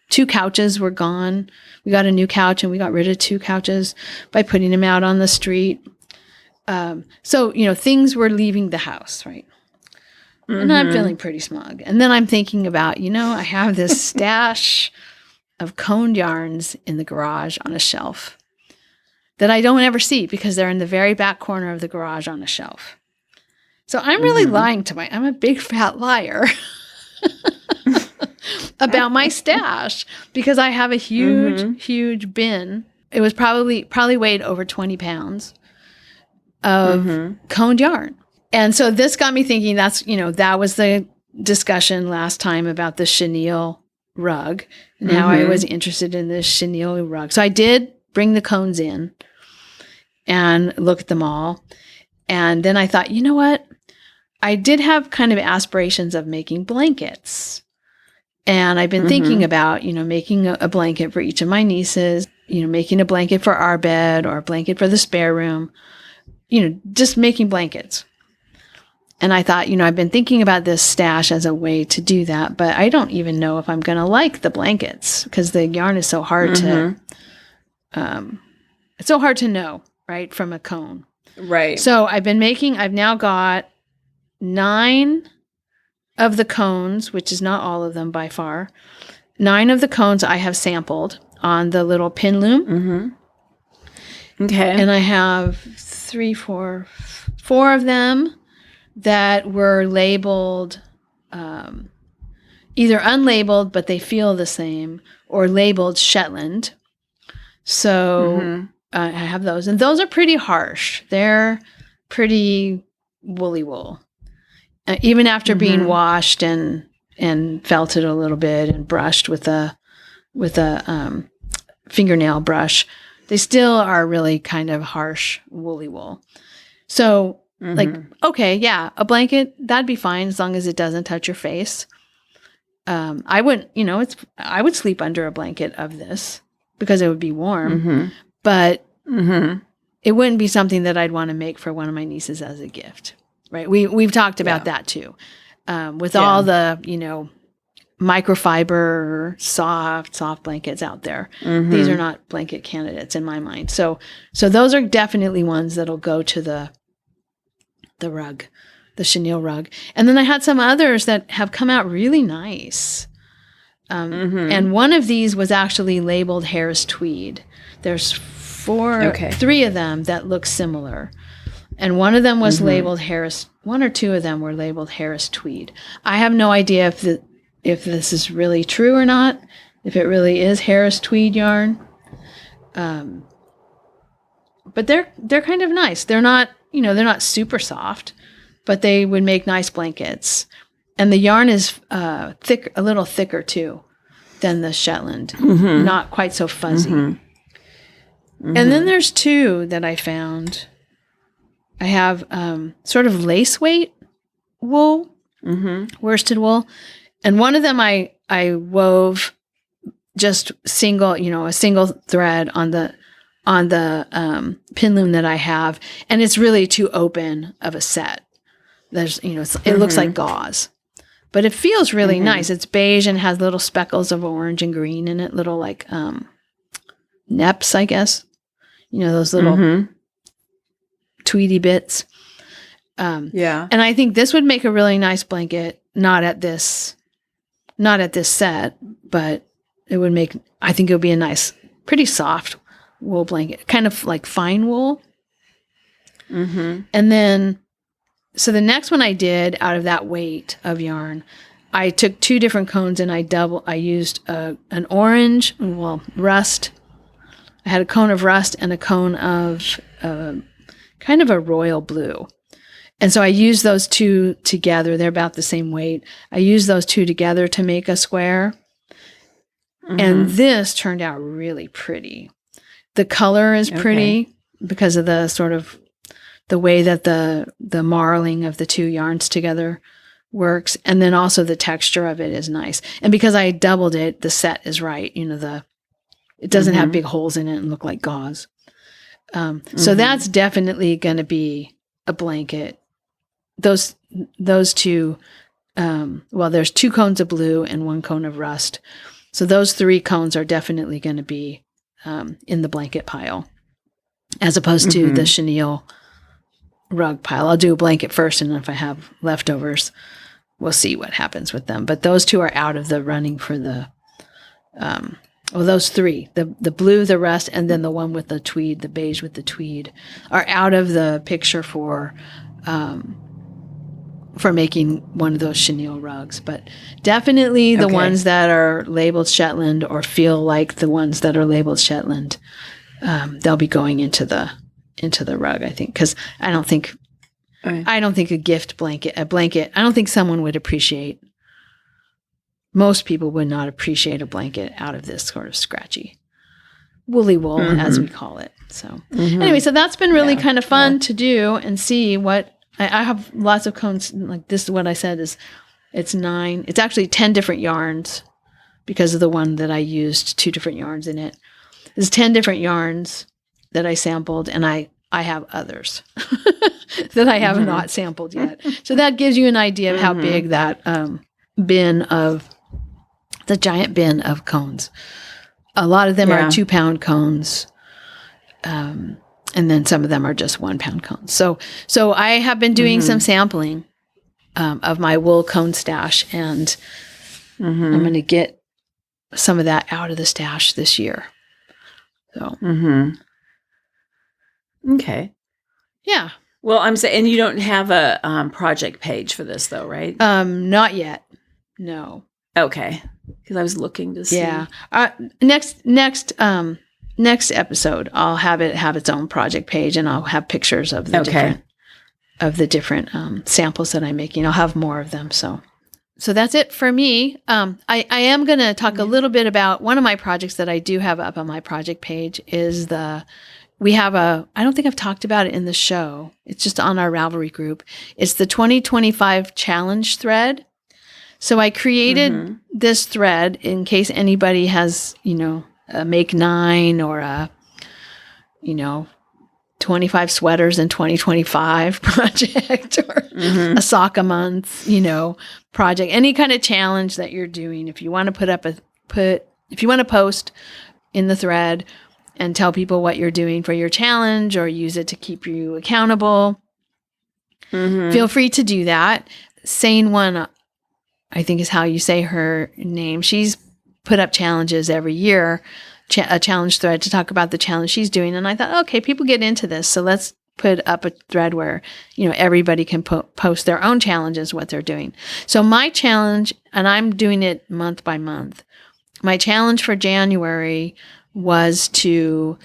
2 couches were gone. We got a new couch, and we got rid of 2 couches by putting them out on the street. So, things were leaving the house, right? And I'm feeling pretty smug. And then I'm thinking about, I have this stash of coned yarns in the garage on a shelf that I don't ever see because they're in the very back corner of the garage on a shelf. So I'm really lying I'm a big fat liar about my stash, because I have a huge bin. It was probably weighed over 20 pounds of coned yarn. And so this got me thinking, that was the discussion last time about the chenille rug and how I was interested in this chenille rug. So I did bring the cones in and look at them all. And then I thought, you know what? I did have kind of aspirations of making blankets. And I've been thinking about, making a blanket for each of my nieces, making a blanket for our bed or a blanket for the spare room, just making blankets. And I thought, I've been thinking about this stash as a way to do that, but I don't even know if I'm going to like the blankets because the yarn is so hard to, it's so hard to know, right, from a cone. Right. So I've now got 9 of the cones, which is not all of them by far. 9 of the cones I have sampled on the little pin loom. Okay. And I have 4 of them that were labeled, either unlabeled, but they feel the same, or labeled Shetland. So I have those. And those are pretty harsh. They're pretty woolly wool. Even after being washed and felted a little bit and brushed with a fingernail brush, they still are really kind of harsh woolly wool. So okay, yeah, a blanket, that'd be fine as long as it doesn't touch your face. I wouldn't, I would sleep under a blanket of this because it would be warm, but it wouldn't be something that I'd want to make for one of my nieces as a gift. right? We've talked about that too. With all the, microfiber, soft blankets out there. These are not blanket candidates in my mind. So those are definitely ones that'll go to the rug, the chenille rug. And then I had some others that have come out really nice. And one of these was actually labeled Harris Tweed. There's 3 of them that look similar. And one of them was labeled Harris, 1 or 2 of them were labeled Harris Tweed. I have no idea if this is really true or not, if it really is Harris Tweed yarn. But they're kind of nice. They're not, they're not super soft, but they would make nice blankets. And the yarn is a little thicker too than the Shetland, not quite so fuzzy. And then there's 2 that I found. I have sort of lace weight wool, worsted wool. And one of them I wove just a single thread on the pin loom that I have, and it's really too open of a set. There's it looks like gauze, but it feels really nice. It's beige and has little speckles of orange and green in it, little like neps, I guess. Those little tweedy bits. And I think this would make a really nice blanket. Not at this set, but it would make, I think it would be a nice, pretty soft wool blanket, kind of like fine wool. And then, so the next one I did out of that weight of yarn, I took 2 different cones and I used an orange, rust. I had a cone of rust and a cone of kind of a royal blue. And so I used those 2 together. They're about the same weight. I used those 2 together to make a square. And this turned out really pretty. The color is pretty because of the sort of the way that the marling of the 2 yarns together works. And then also the texture of it is nice. And because I doubled it, the set is right. It doesn't have big holes in it and look like gauze. So that's definitely going to be a blanket. Those 2, there's 2 cones of blue and 1 cone of rust. So those 3 cones are definitely going to be in the blanket pile, as opposed to the chenille rug pile. I'll do a blanket first, and if I have leftovers, we'll see what happens with them. But those 2 are out of the running for the, those 3, the blue, the rust, and then the one with the tweed, the beige with the tweed, are out of the picture for making one of those chenille rugs. But definitely the ones that are labeled Shetland or feel like the ones that are labeled Shetland, they'll be going into the rug, I think, because I don't think a gift blanket, I don't think someone would appreciate. Most people would not appreciate a blanket out of this sort of scratchy woolly wool, as we call it. So anyway, so that's been really kind of fun to do and see what I have. Lots of cones. Like this is what I said is it's 9. It's actually 10 different yarns because of the one that I used 2 different yarns in it. There's 10 different yarns that I sampled, and I have others that I have not sampled yet. So that gives you an idea of how big that the giant bin of cones. A lot of them are 2-pound cones. And then some of them are just 1-pound cones. So I have been doing some sampling of my wool cone stash, and I'm going to get some of that out of the stash this year. So, okay, yeah. Well, I'm saying, and you don't have a project page for this, though, right? Not yet. No. Okay, because I was looking to see. Yeah. Next episode, I'll have it have its own project page, and I'll have pictures of the different samples that I'm making. I'll have more of them. So that's it for me. I am going to talk a little bit about one of my projects that I do have up on my project page. Is we have I don't think I've talked about it in the show. It's just on our Ravelry group. It's the 2025 challenge thread. So I created this thread in case anybody has, a Make 9 or a, 25 sweaters in 2025 project or a sock a month, project, any kind of challenge that you're doing. If you want to if you want to post in the thread and tell people what you're doing for your challenge or use it to keep you accountable, feel free to do that. Sane One, I think is how you say her name. She's put up challenges every year, a challenge thread to talk about the challenge she's doing. And I thought, okay, people get into this. So let's put up a thread where, everybody can post their own challenges, what they're doing. So my challenge, and I'm doing it month by month, my challenge for January was to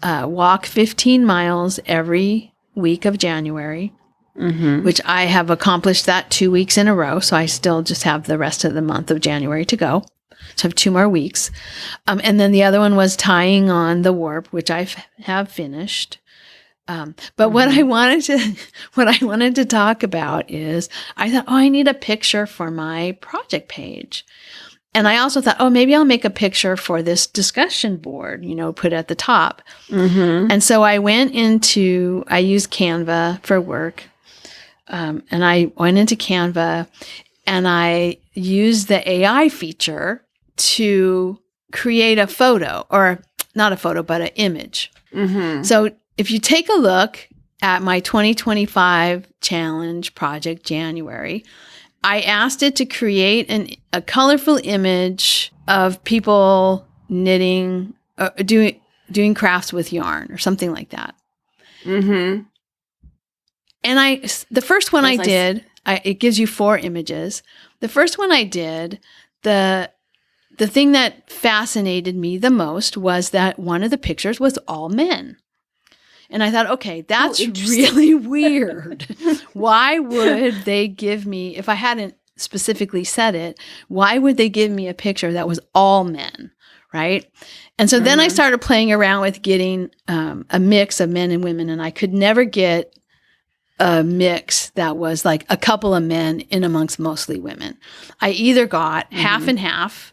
walk 15 miles every week of January, which I have accomplished that 2 weeks in a row. So I still just have the rest of the month of January to go. So I have 2 more weeks. And then the other one was tying on the warp, which I have finished. But what I wanted to talk about is I thought, I need a picture for my project page. And I also thought, maybe I'll make a picture for this discussion board, put at the top. And so I used Canva for work. And I went into Canva and I used the AI feature to create a photo, or not a photo, but an image. So if you take a look at my 2025 challenge project, January, I asked it to create a colorful image of people knitting, doing crafts with yarn or something like that. And the first one I did, it gives you 4 images. The first one I did, the thing that fascinated me the most was that one of the pictures was all men. And I thought, okay, that's really weird. Why would they give me, if I hadn't specifically said it, why would they give me a picture that was all men, right? And so then I started playing around with getting a mix of men and women, and I could never get a mix that was like a couple of men in amongst mostly women. I either got half and half,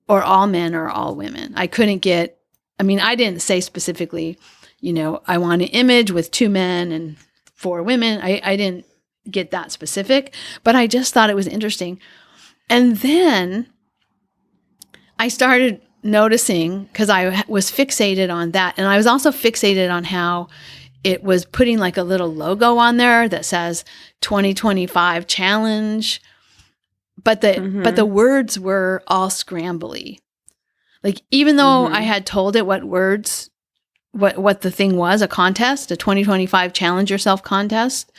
or all men or all women. I couldn't get, I didn't say specifically, I want an image with 2 men and 4 women. I didn't get that specific, but I just thought it was interesting. And then I started noticing, because I was fixated on that. And I was also fixated on how it was putting like a little logo on there that says 2025 challenge. But the words were all scrambly. Like, even though I had told it what the thing was, a contest, a 2025 challenge yourself contest,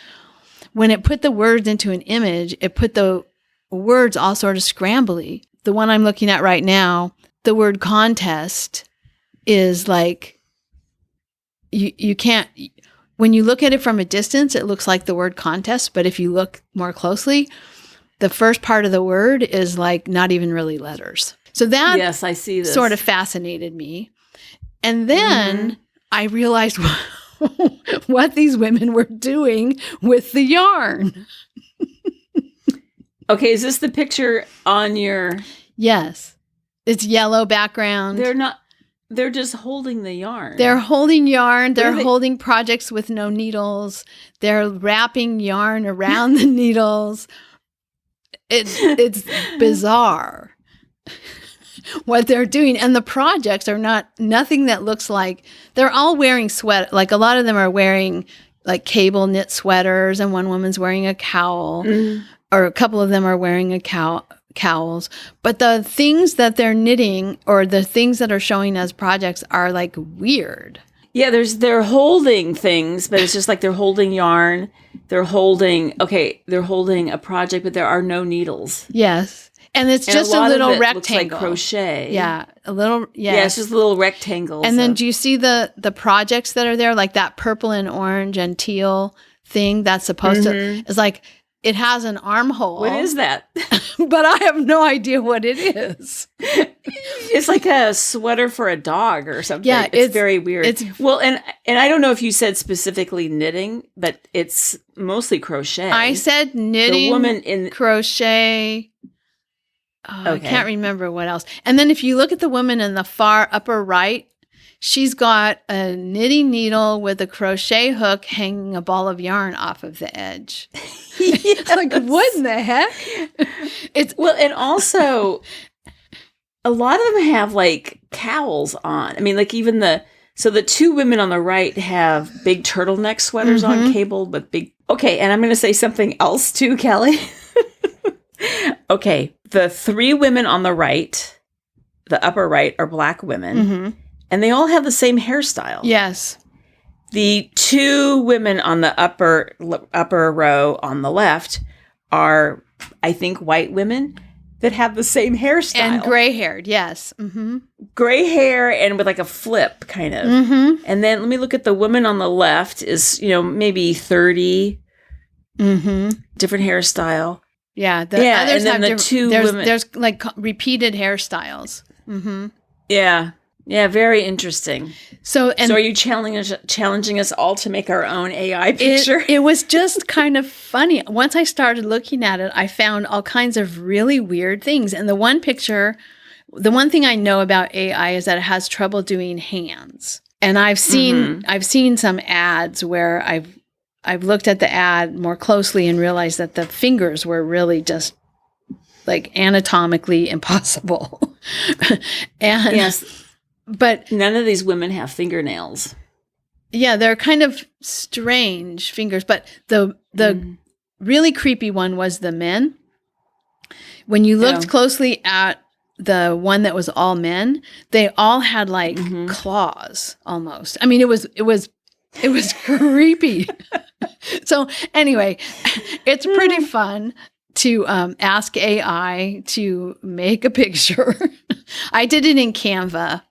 when it put the words into an image, it put the words all sort of scrambly. The one I'm looking at right now, the word contest is like, you can't, when you look at it from a distance, it looks like the word contest. But if you look more closely, the first part of the word is like not even really letters. So that, yes, I see this, sort of fascinated me. And then I realized what these women were doing with the yarn. Okay, is this the picture on your... Yes. It's yellow background. They're just holding the yarn. They're holding yarn. They're holding projects with no needles. They're wrapping yarn around the needles. It's bizarre what they're doing. And the projects are nothing that looks like, they're all wearing like a lot of them are wearing like cable knit sweaters, and one woman's wearing a cowl, or a couple of them are wearing cowls. But the things that they're knitting, or the things that are showing as projects, are like weird. Yeah, they're holding things, but it's just like they're holding yarn. They're holding a project, but there are no needles. Yes. And it's just a little rectangle. Looks like crochet. Yeah. A little, yes. Yeah, it's just a little rectangle. And then do you see the projects that are there? Like that purple and orange and teal thing that's supposed to, it's like, it has an armhole. What is that? But I have no idea what it is. It's like a sweater for a dog or something. Yeah, it's very weird. And I don't know if you said specifically knitting, but it's mostly crochet. I said knitting, the woman crochet. Okay. I can't remember what else. And then if you look at the woman in the far upper right, she's got a knitting needle with a crochet hook hanging a ball of yarn off of the edge. Yes. Like, what in the heck? And also a lot of them have like cowls on. I mean, like even the two women on the right have big turtleneck sweaters on, cabled with big. Okay, and I'm going to say something else too, Kelly. Okay, the 3 women on the right, the upper right, are Black women, and they all have the same hairstyle. Yes. The 2 women on the upper row on the left are, I think, white women that have the same hairstyle. And gray-haired, yes. Gray hair and with like a flip, kind of. And then let me look at the woman on the left is, maybe 30. Different hairstyle. Yeah. The others and then have women. There's like repeated hairstyles. Yeah. Yeah, very interesting. So are you challenging us all to make our own AI picture? It was just kind of funny. Once I started looking at it, I found all kinds of really weird things. And the one thing I know about AI is that it has trouble doing hands. And I've seen some ads where I've looked at the ad more closely and realized that the fingers were really just like anatomically impossible. And yes. But none of these women have fingernails. Yeah, they're kind of strange fingers, but the really creepy one was the men. When you looked closely at the one that was all men, they all had like claws almost. I mean, it was creepy. So anyway, it's pretty fun to ask AI to make a picture. I did it in Canva.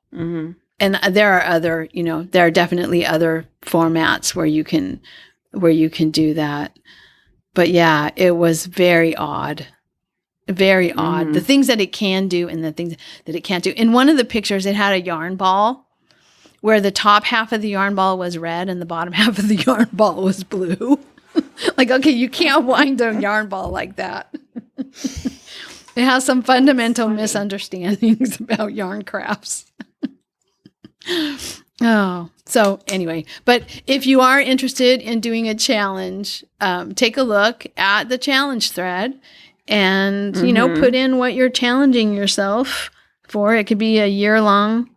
And there are definitely other formats where you can do that. But yeah, it was very odd. Very odd. The things that it can do and the things that it can't do. In one of the pictures, it had a yarn ball where the top half of the yarn ball was red and the bottom half of the yarn ball was blue. Like, okay, you can't wind a yarn ball like that. It has some fundamental misunderstandings about yarn crafts. Oh, so anyway, but if you are interested in doing a challenge, take a look at the challenge thread and, put in what you're challenging yourself for. It could be a year-long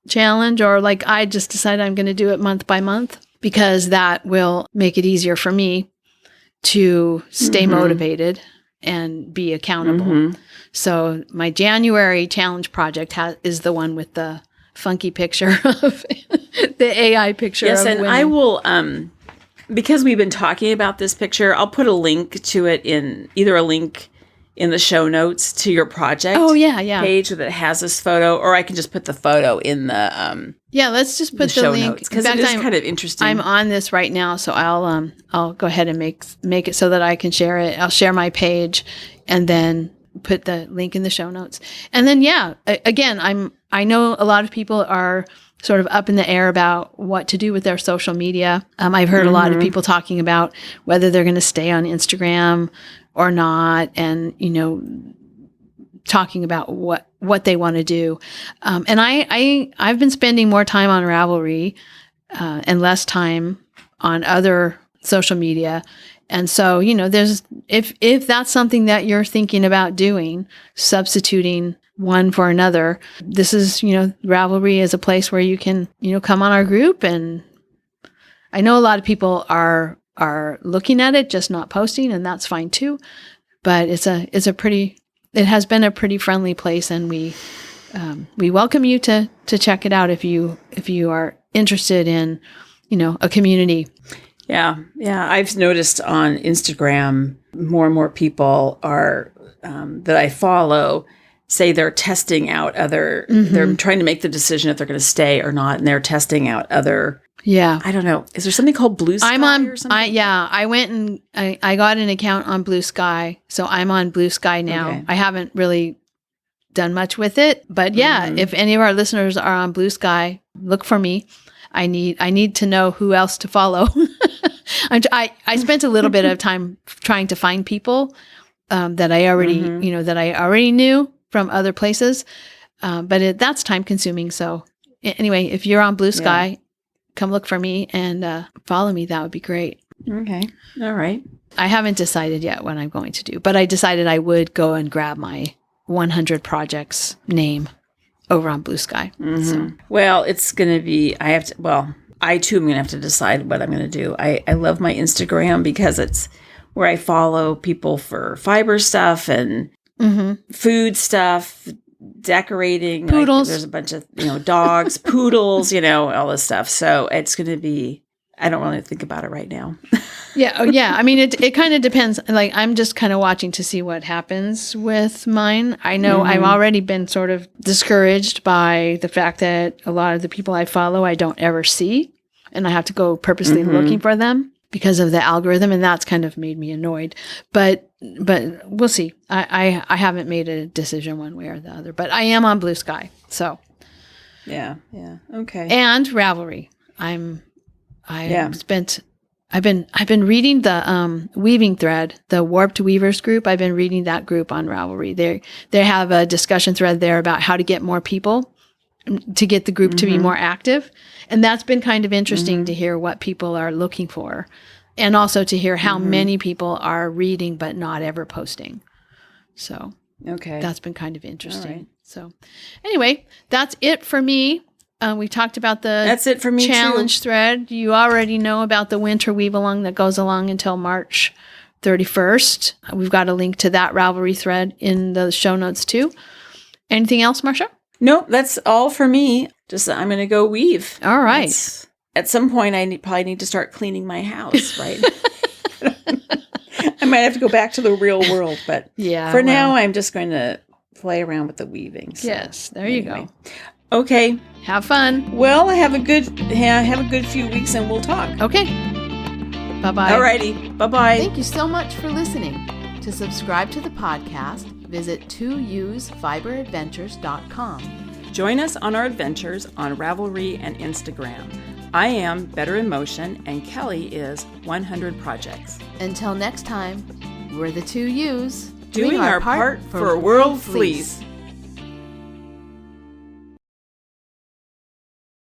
challenge, or like I just decided I'm going to do it month by month, because that will make it easier for me to stay motivated and be accountable. So my January challenge project is the one with the funky picture of the AI picture. Yes, of and women. I will, because we've been talking about this picture, I'll put a link to it in the show notes to your project. Oh yeah, page that has this photo, or I can just put the photo in the let's just put the show link notes, because it is kind of interesting. I'm on this right now, so I'll go ahead and make it so that I can share it. I'll share my page and then put the link in the show notes. And then again, I know a lot of people are sort of up in the air about what to do with their social media. I've heard a lot of people talking about whether they're going to stay on Instagram or not, and talking about what they want to do. And I've been spending more time on Ravelry and less time on other social media. And so, there's if that's something that you're thinking about doing, substituting one for another, this is, Ravelry is a place where you can, come on our group. And I know a lot of people are looking at it, just not posting, and that's fine too. But it has been a pretty friendly place, and we welcome you to check it out if you are interested in, a community. Yeah. I've noticed on Instagram, more and more people are that I follow say they're testing out other. They're trying to make the decision if they're going to stay or not, and they're testing out other. Yeah, I don't know. Is there something called Blue Sky? Or something? I went and I got an account on Blue Sky, so I'm on Blue Sky now. Okay. I haven't really done much with it, but if any of our listeners are on Blue Sky, look for me. I need to know who else to follow. I spent a little bit of time trying to find people that I already knew from other places, but that's time consuming. So anyway, if you're on Blue Sky, come look for me and follow me. That would be great. Okay. All right. I haven't decided yet what I'm going to do, but I decided I would go and grab my 100 projects name over on Blue Sky. Mm-hmm. So. Well, it's going to be, I too am going to have to decide what I'm going to do. I love my Instagram because it's where I follow people for fiber stuff and food stuff, decorating. Poodles. There's a bunch of, dogs, poodles, all this stuff. So it's going to be, I don't want to think about it right now. Yeah. I mean, it kind of depends. Like, I'm just kind of watching to see what happens with mine. I know I've already been sort of discouraged by the fact that a lot of the people I follow, I don't ever see. And I have to go purposely looking for them because of the algorithm. And that's kind of made me annoyed. But we'll see. I haven't made a decision one way or the other. But I am on Blue Sky. So. Yeah. Okay. And Ravelry. I've been reading the weaving thread, the Warped Weavers group. I've been reading that group on Ravelry. They have a discussion thread there about how to get more people, to get the group to be more active. And that's been kind of interesting to hear what people are looking for. And also to hear how many people are reading but not ever posting. So that's been kind of interesting. Right. So anyway, that's it for me. We talked about that's it for me challenge thread. You already know about the winter weave along that goes along until March 31st. We've got a link to that Ravelry thread in the show notes too. Anything else, Marsha? Nope, that's all for me. Just I'm going to go weave. All right. At some point, I probably need to start cleaning my house, right? I might have to go back to the real world, but for now, I'm just going to play around with the weaving. So, yes, there you go. Okay. Have fun. Well, have a good few weeks and we'll talk. Okay. Bye-bye. Alrighty. Bye-bye. Thank you so much for listening. To subscribe to the podcast, visit 2usfiberadventures.com. Join us on our adventures on Ravelry and Instagram. I am Better in Motion and Kelly is 100 Projects. Until next time, we're the 2Us doing our part for World Fleece.